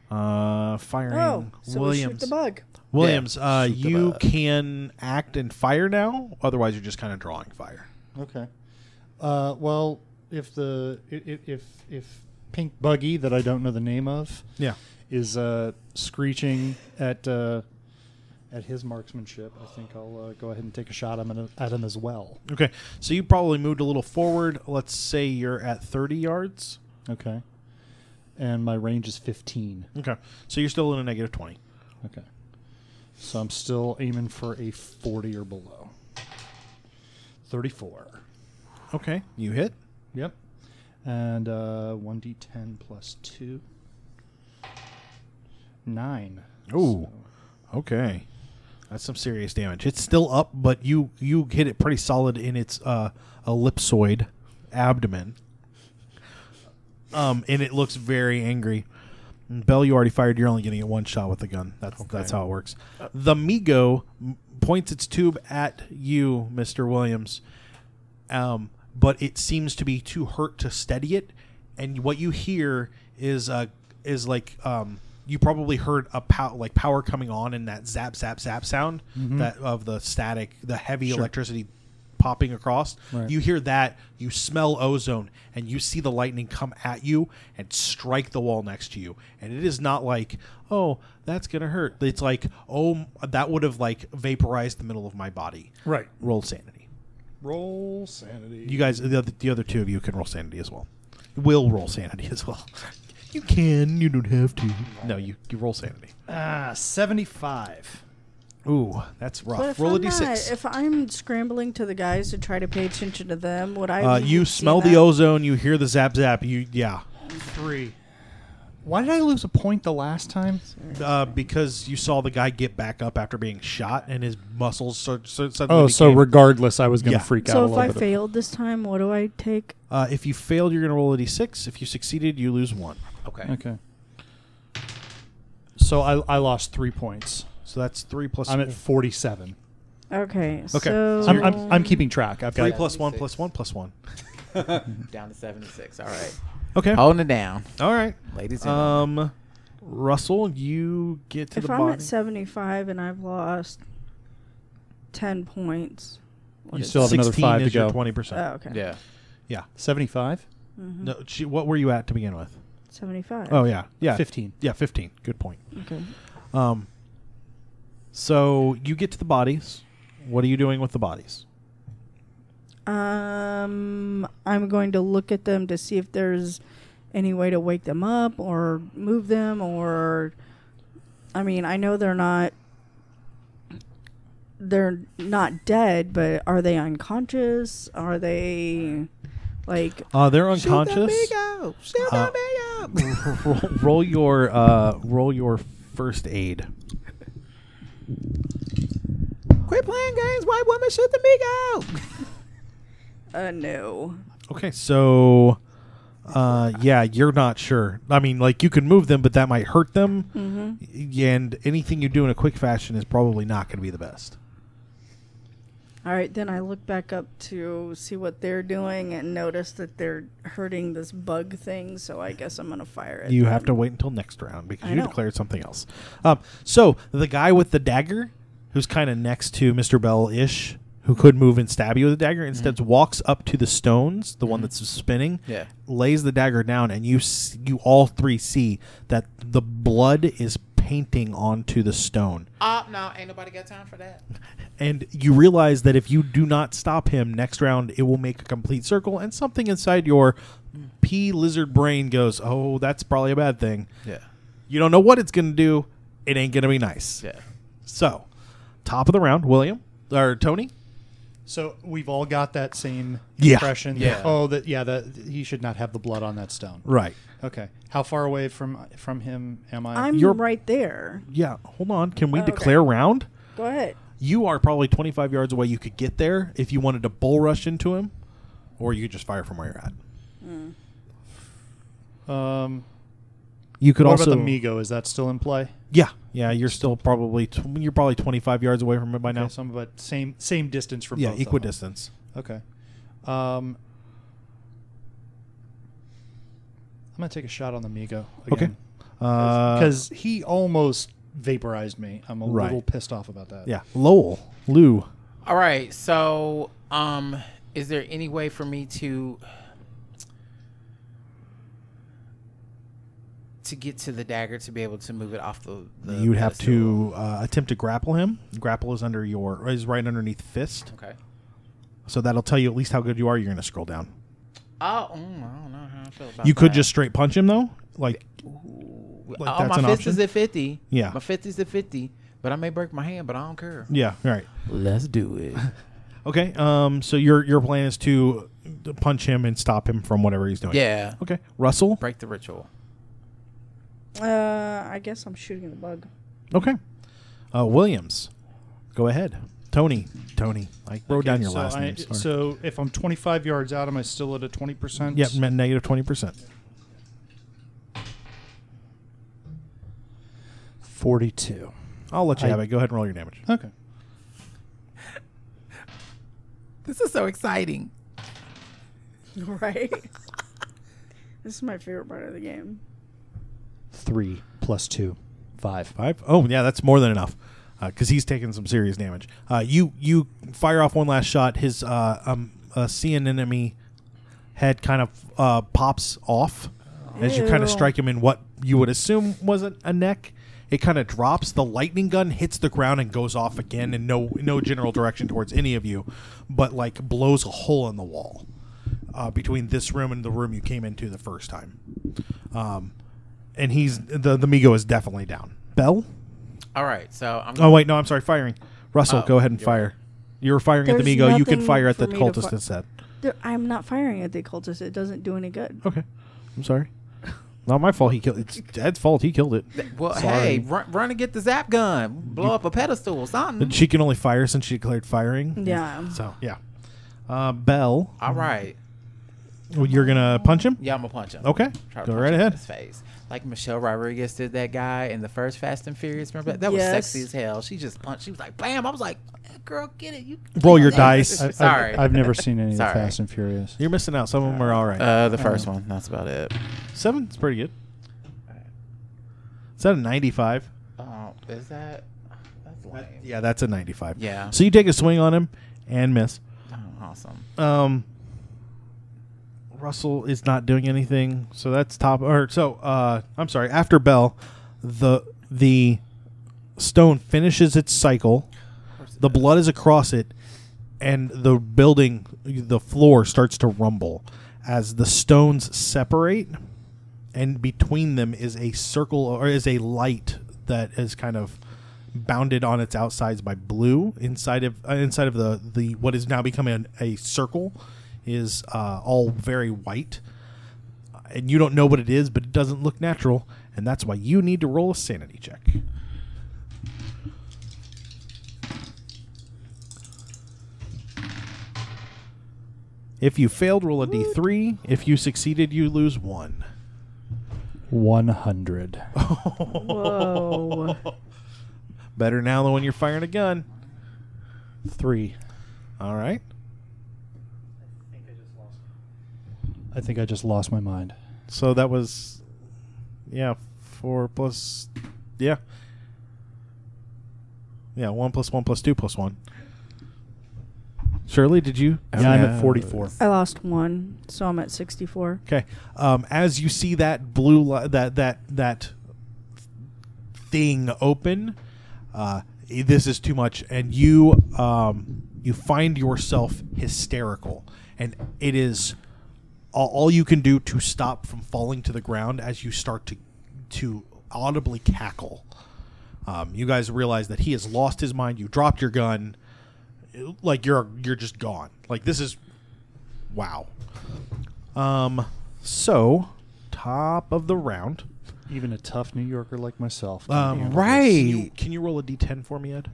Firing Oh, so we shoot Williams. the bug. Williams, Yeah, shoot the you bug. can act and fire now. Otherwise, you're just kind of drawing fire. Okay. Well, if Pink Buggy that I don't know the name of Yeah. is screeching at his marksmanship, I think I'll go ahead and take a shot at him as well. Okay. So you probably moved a little forward. Let's say you're at 30 yards. Okay. And my range is 15. Okay. So you're still in a negative 20. Okay. So I'm still aiming for a 40 or below. 34. Okay. You hit. Yep. And 1d10 plus 2. 9. Ooh. Okay. That's some serious damage. It's still up, but you hit it pretty solid in its ellipsoid abdomen. And it looks very angry. And Bell, you already fired. You're only getting it one shot with the gun. That's how it works. The Migo points its tube at you, Mr. Williams, but it seems to be too hurt to steady it. And what you hear is like you probably heard a power coming on in that zap zap zap sound that of the static, the heavy electricity popping across. Right. You hear that, you smell ozone, and you see the lightning come at you and strike the wall next to you. And it is not like, oh, that's gonna hurt. It's like, oh, that would have like vaporized the middle of my body. Right. Roll sanity. Roll sanity. You guys, the other two of you can roll sanity as well. Will roll sanity as well. You can. You don't have to. No, you roll sanity. 75. Ooh, that's But rough. if Roll a I'm not- d6. if I'm scrambling to the guys to try to pay attention to them, would I? You see smell the that? ozone. You hear the zap zap. Yeah. 3. Why did I lose a point the last time? Because you saw the guy get back up after being shot, and his muscles suddenly. Oh, so became- regardless, I was going to Yeah. freak out a So if little I bit. failed this time, what do I take? If you failed, you're going to roll a d6. If you succeeded, you lose 1. Okay. Okay. So I lost 3 points. So that's 3 plus. I'm at 47. Okay. Okay. So I'm keeping track. I've 3 got plus 1 plus 1 plus 1. Down to 76. All right. Okay. Holding it down, All right. ladies and gentlemen. Russell, you get to if the I'm body. at 75 and I've lost 10 points, what You is still have it? another 16 5 to is your go. 20%. Oh, okay. Yeah. Yeah. 75? No, what were you at to begin with? 75. Oh, yeah. Yeah. 15. Yeah, 15. Good point. Okay. So you get to the bodies. What are you doing with the bodies? I'm going to look at them to see if there's any way to wake them up or move them, or I mean, I know they're not dead, but are they unconscious? Are they like They're unconscious. Shoot the Migo. roll your first aid. Quit playing games, white woman. Shoot the Migo. no. Okay, so yeah, you're not sure. I mean, like you can move them, but that might hurt them. Mm-hmm. And anything you do in a quick fashion is probably not going to be the best. All right, then I look back up to see what they're doing and notice that they're hurting this bug thing, so I guess I'm going to fire it. You have to wait until next round because I you know. declared something else. So the guy with the dagger, who's kind of next to Mr. Bell-ish, who could move and stab you with a dagger, instead walks up to the stones, the one that's spinning, Yeah. lays the dagger down, and you all three see that the blood is painting onto the stone. No, ain't nobody got time for that. And you realize that if you do not stop him next round, it will make a complete circle, and something inside your pea lizard brain goes, oh, that's probably a bad thing. Yeah. You don't know what it's going to do. It ain't going to be nice. Yeah. So, top of the round, William, or Tony? So we've all got that same Yeah. impression. Yeah. That he should not have the blood on that stone. Right. Okay. How far away from him am I? I'm You're- right there. Yeah, hold on. Can we Okay. declare round? Go ahead. You are probably 25 yards away. You could get there if you wanted to bull rush into him, or you could just fire from where you're at. You could What also about the Migo? Is that still in play? Yeah, you're still probably 25 yards away from it by now. Okay, so I'm about same distance from Yeah, both of them. equidistance. Okay. I'm gonna take a shot on the Migo Okay. again. Because he almost vaporized me. I'm a Right. little pissed off about that. Yeah, Lou. All right. So, is there any way for me to get to the dagger to be able to move it off the You'd have pedestal? to attempt to grapple him. Grapple is is right underneath fist. Okay. So that'll tell you at least how good you are. You're going to scroll down. I don't know how I feel about You could that. just straight punch him though. Like Oh, that's my an fist option? is at 50. Yeah. My fist is at 50, but I may break my hand, but I don't care. yeah, right. Let's do it. Okay. So your plan is to punch him and stop him from whatever he's doing. Yeah. Okay. Russell. Break the ritual. I guess I'm shooting the bug. Okay. Williams. Go ahead. Tony. I wrote down your so last name. Sorry. So if I'm 25 yards out, am I still at a 20%? Yep, negative 20%. 42. I'll let you have it. Go ahead and roll your damage. Okay. This is so exciting. Right? This is my favorite part of the game. 3 plus 2. 5. 5? Oh, yeah, that's more than enough. Because he's taking some serious damage. You fire off one last shot. His seeing enemy head kind of pops off as you kind Ew. of strike him in what you would assume was a neck, it kind of drops. The lightning gun hits the ground and goes off again in no general direction towards any of you, but like blows a hole in the wall between this room and the room you came into the first time. And the Migo is definitely down. Bell? All right, so I'm. Oh wait, no, I'm sorry. Firing. Russell, go ahead and you're fire. You were firing at the There's Migo. You can nothing fire at the for me to cultist instead. I'm not firing at the cultist. It doesn't do any good. Okay, I'm sorry. Not my fault. He killed. It's Dad's fault. He killed it. Well, Sorry. hey, run and get the zap gun. Blow up a pedestal or something. She can only fire since she declared firing. Yeah. So yeah. Bell. All right. You're gonna punch him. Yeah, I'm gonna punch him. Okay. Try to Go punch right him in ahead. his face. Like Michelle Rodriguez did that guy in the first Fast and Furious. Remember that? That was Yes. sexy as hell. She just punched. She was like, bam. I was like, girl, get it. You Roll your Yeah. dice. Sorry. I've never seen any of the Sorry. Fast and Furious. You're missing out. Some of them are all right. The first one. That's about it. 7's pretty good. Is that a 95? Oh, is that? That's lame. Yeah, that's a 95. Yeah. So you take a swing on him and miss. Oh, awesome. Russell is not doing anything, so that's top. I'm sorry. After Bell, the stone finishes its cycle. The blood is across it, and the building, the floor starts to rumble as the stones separate, and between them is a circle or is a light that is kind of bounded on its outsides by blue. Inside of the what is now becoming a circle is all very white, and you don't know what it is, but it doesn't look natural, and that's why you need to roll a sanity check. If you failed, roll a d3. If you succeeded, you lose 1. 100. Whoa. Better now than when you're firing a gun. 3. All right. I think I just lost my mind. So that was, 4 plus, 1 plus 1 plus 2 plus 1. Shirley, did you? Yeah, I'm at 44. I lost 1, so I'm at 64. Okay. As you see that blue that thing open, this is too much, and you find yourself hysterical, and it is all you can do to stop from falling to the ground as you start to audibly cackle. You guys realize that he has lost his mind. You dropped your gun. Like you're just gone. Like this is wow. So top of the round. Even a tough New Yorker like myself. Right. Can you roll a d10 for me, Ed?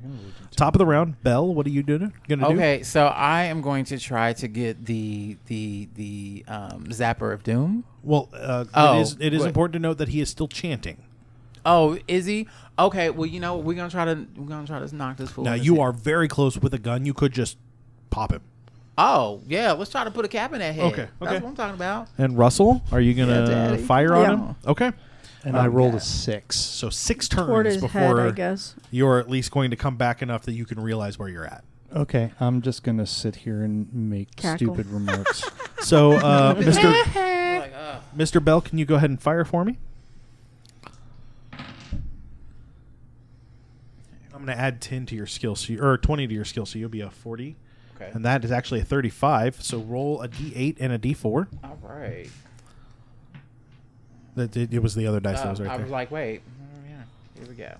Top of the round, Bell. What are you gonna do? Okay, so I am going to try to get the Zapper of Doom. Well, it is important to note that he is still chanting. Oh, is he? Okay, well, you know, we're gonna try to knock this fool. Now in his you head. are very close with a gun. You could just pop him. Oh, yeah, let's try to put a cap in that head. Okay. That's what I'm talking about. And Russell, are you gonna Daddy. fire on Yeah. him? Okay. And I rolled yeah. a 6. So 6 Toward turns his head, I before guess. you're at least going to come back enough that you can realize where you're at. Okay, I'm just going to sit here and make Cackle. stupid remarks. So, Like, Mr. Bell, can you go ahead and fire for me? I'm going to add 10 to your skill, or 20 to your skill, so you'll be a 40. okay. And that is actually a 35. So roll a d8 and a d4. All right. It was the other dice that was right I there. was like, wait. Yeah, here we go.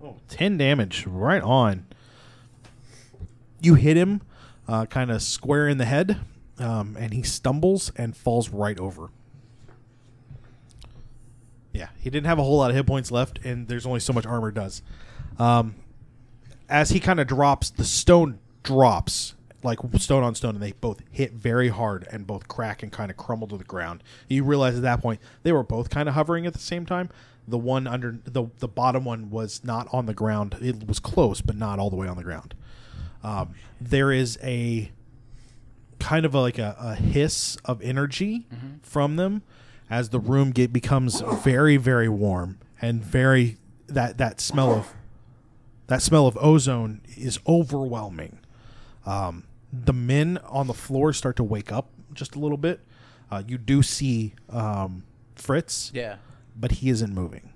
Oh, 10 damage. Right on. You hit him kind of square in the head, and he stumbles and falls right over. Yeah, he didn't have a whole lot of hit points left, and there's only so much armor does. As he kind of drops, the stone drops, like stone on stone, and they both hit very hard and both crack and kind of crumble to the ground. You realize at that point they were both kind of hovering at the same time. The one under the bottom one was not on the ground. It was close, but not all the way on the ground. There is a kind of like a hiss of energy from them as the room becomes very, very warm, and very that smell of ozone is overwhelming. The men on the floor start to wake up just a little bit. You do see Fritz, Yeah. but he isn't moving.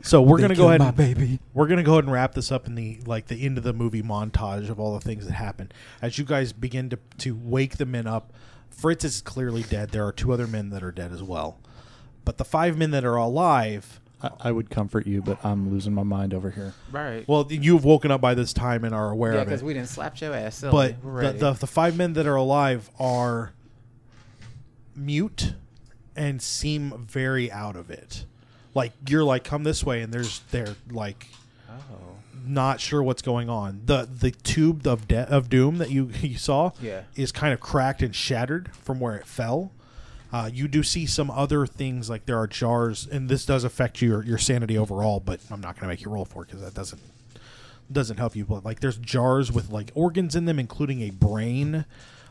So we're gonna go ahead. baby. We're gonna go ahead and wrap this up in the end of the movie montage of all the things that happen. As you guys begin to wake the men up, Fritz is clearly dead. There are 2 other men that are dead as well, but the 5 men that are alive. I would comfort you, but I'm losing my mind over here. Right. Well, you've woken up by this time and are aware Yeah, of it. because we didn't slap your ass. Silly. But We're ready. the 5 men that are alive are mute and seem very out of it. Like, you're like, come this way, and they're like, not sure what's going on. The tube of doom that you saw is kind of cracked and shattered from where it fell. You do see some other things, like there are jars, and this does affect your sanity overall, but I'm not going to make you roll for it because that doesn't help you. But like, there's jars with like organs in them, including a brain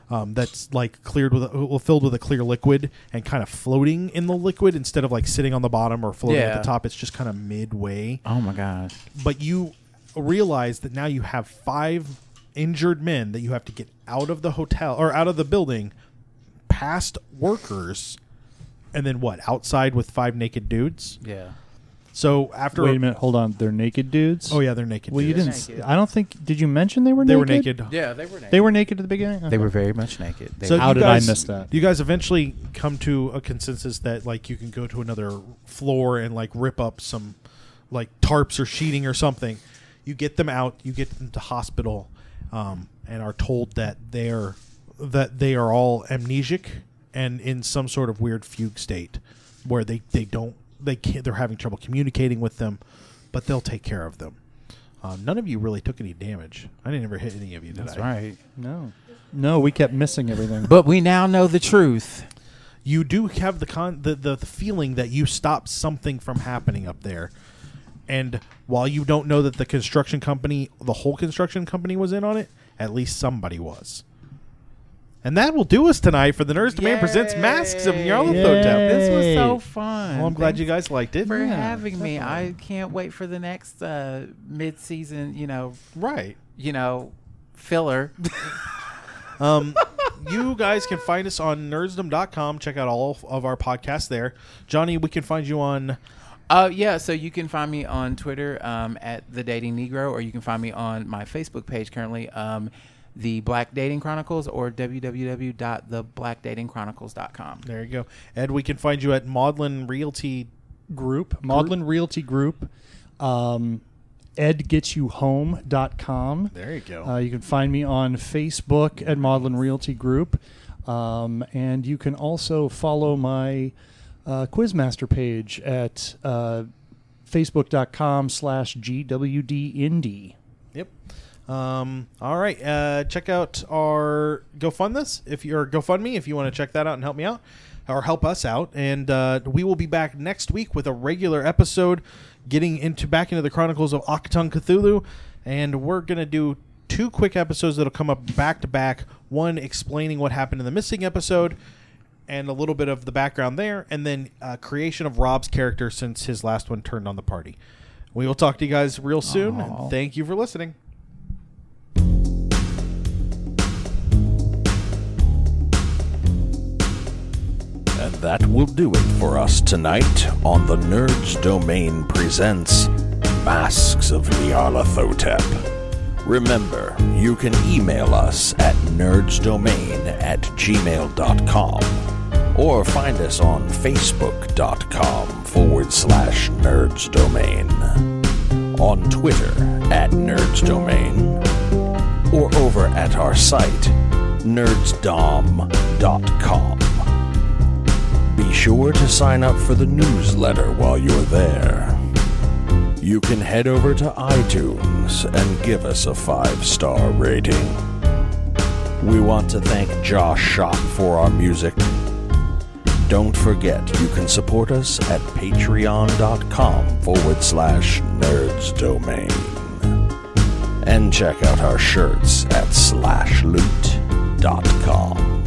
that's like filled with a clear liquid and kind of floating in the liquid instead of like sitting on the bottom or floating at the top. It's just kind of midway. Oh my gosh! But you realize that now you have 5 injured men that you have to get out of the hotel or out of the building, past workers, and then outside with 5 naked dudes. Yeah. So after Wait a minute, hold on. They're naked dudes? Oh yeah, they're naked. Well, you dudes. didn't. I don't think. Did you mention they were They naked? were naked. Yeah, they were naked. They were naked at the beginning. They were very much naked. So How you did guys, I miss that? You guys eventually come to a consensus that like you can go to another floor and like rip up some like tarps or sheeting or something. You get them out. You get them to hospital, and are told that they are all amnesic and in some sort of weird fugue state where they're having trouble communicating with them, but they'll take care of them. None of you really took any damage. I didn't ever hit any of you, did I? That's right. No, we kept missing everything. But we now know the truth. You do have the feeling that you stopped something from happening up there. And while you don't know that the whole construction company was in on it, at least somebody was. And that will do us tonight for the Nerds Domain Presents Masks of Nyarlathotep. This was so fun. Well, I'm glad you guys liked it. for having me. I can't wait for the next mid-season, Right. filler. You guys can find us on nerdsdom.com. Check out all of our podcasts there. Johnny, we can find you on... So you can find me on Twitter at The Dating Negro, or you can find me on my Facebook page currently, The Black Dating Chronicles, or www.theblackdatingchronicles.com. There you go. Ed, we can find you at Maudlin Realty Group. Maudlin Realty Group. edgetsyouhome.com. There you go. You can find me on Facebook at Maudlin Realty Group. And you can also follow my Quizmaster page at facebook.com/GWDindie. Yep. All right. Check out our GoFundMe if you want to check that out and help me out or help us out. And we will be back next week with a regular episode, getting back into the Chronicles of Achtung Cthulhu. And we're gonna do 2 quick episodes that'll come up back to back. One explaining what happened in the missing episode and a little bit of the background there, and then creation of Rob's character since his last one turned on the party. We will talk to you guys real soon. And thank you for listening. And that will do it for us tonight on the Nerds Domain Presents Masks of Nyarlathotep. Remember, you can email us at nerdsdomain@gmail.com or find us on facebook.com/nerdsdomain, on Twitter @nerdsdomain, or over at our site nerdsdom.com. Be sure to sign up for the newsletter while you're there. You can head over to iTunes and give us a 5-star rating. We want to thank Josh Schott for our music. Don't forget, you can support us at patreon.com/nerdsdomain. And check out our shirts at slashloot.com.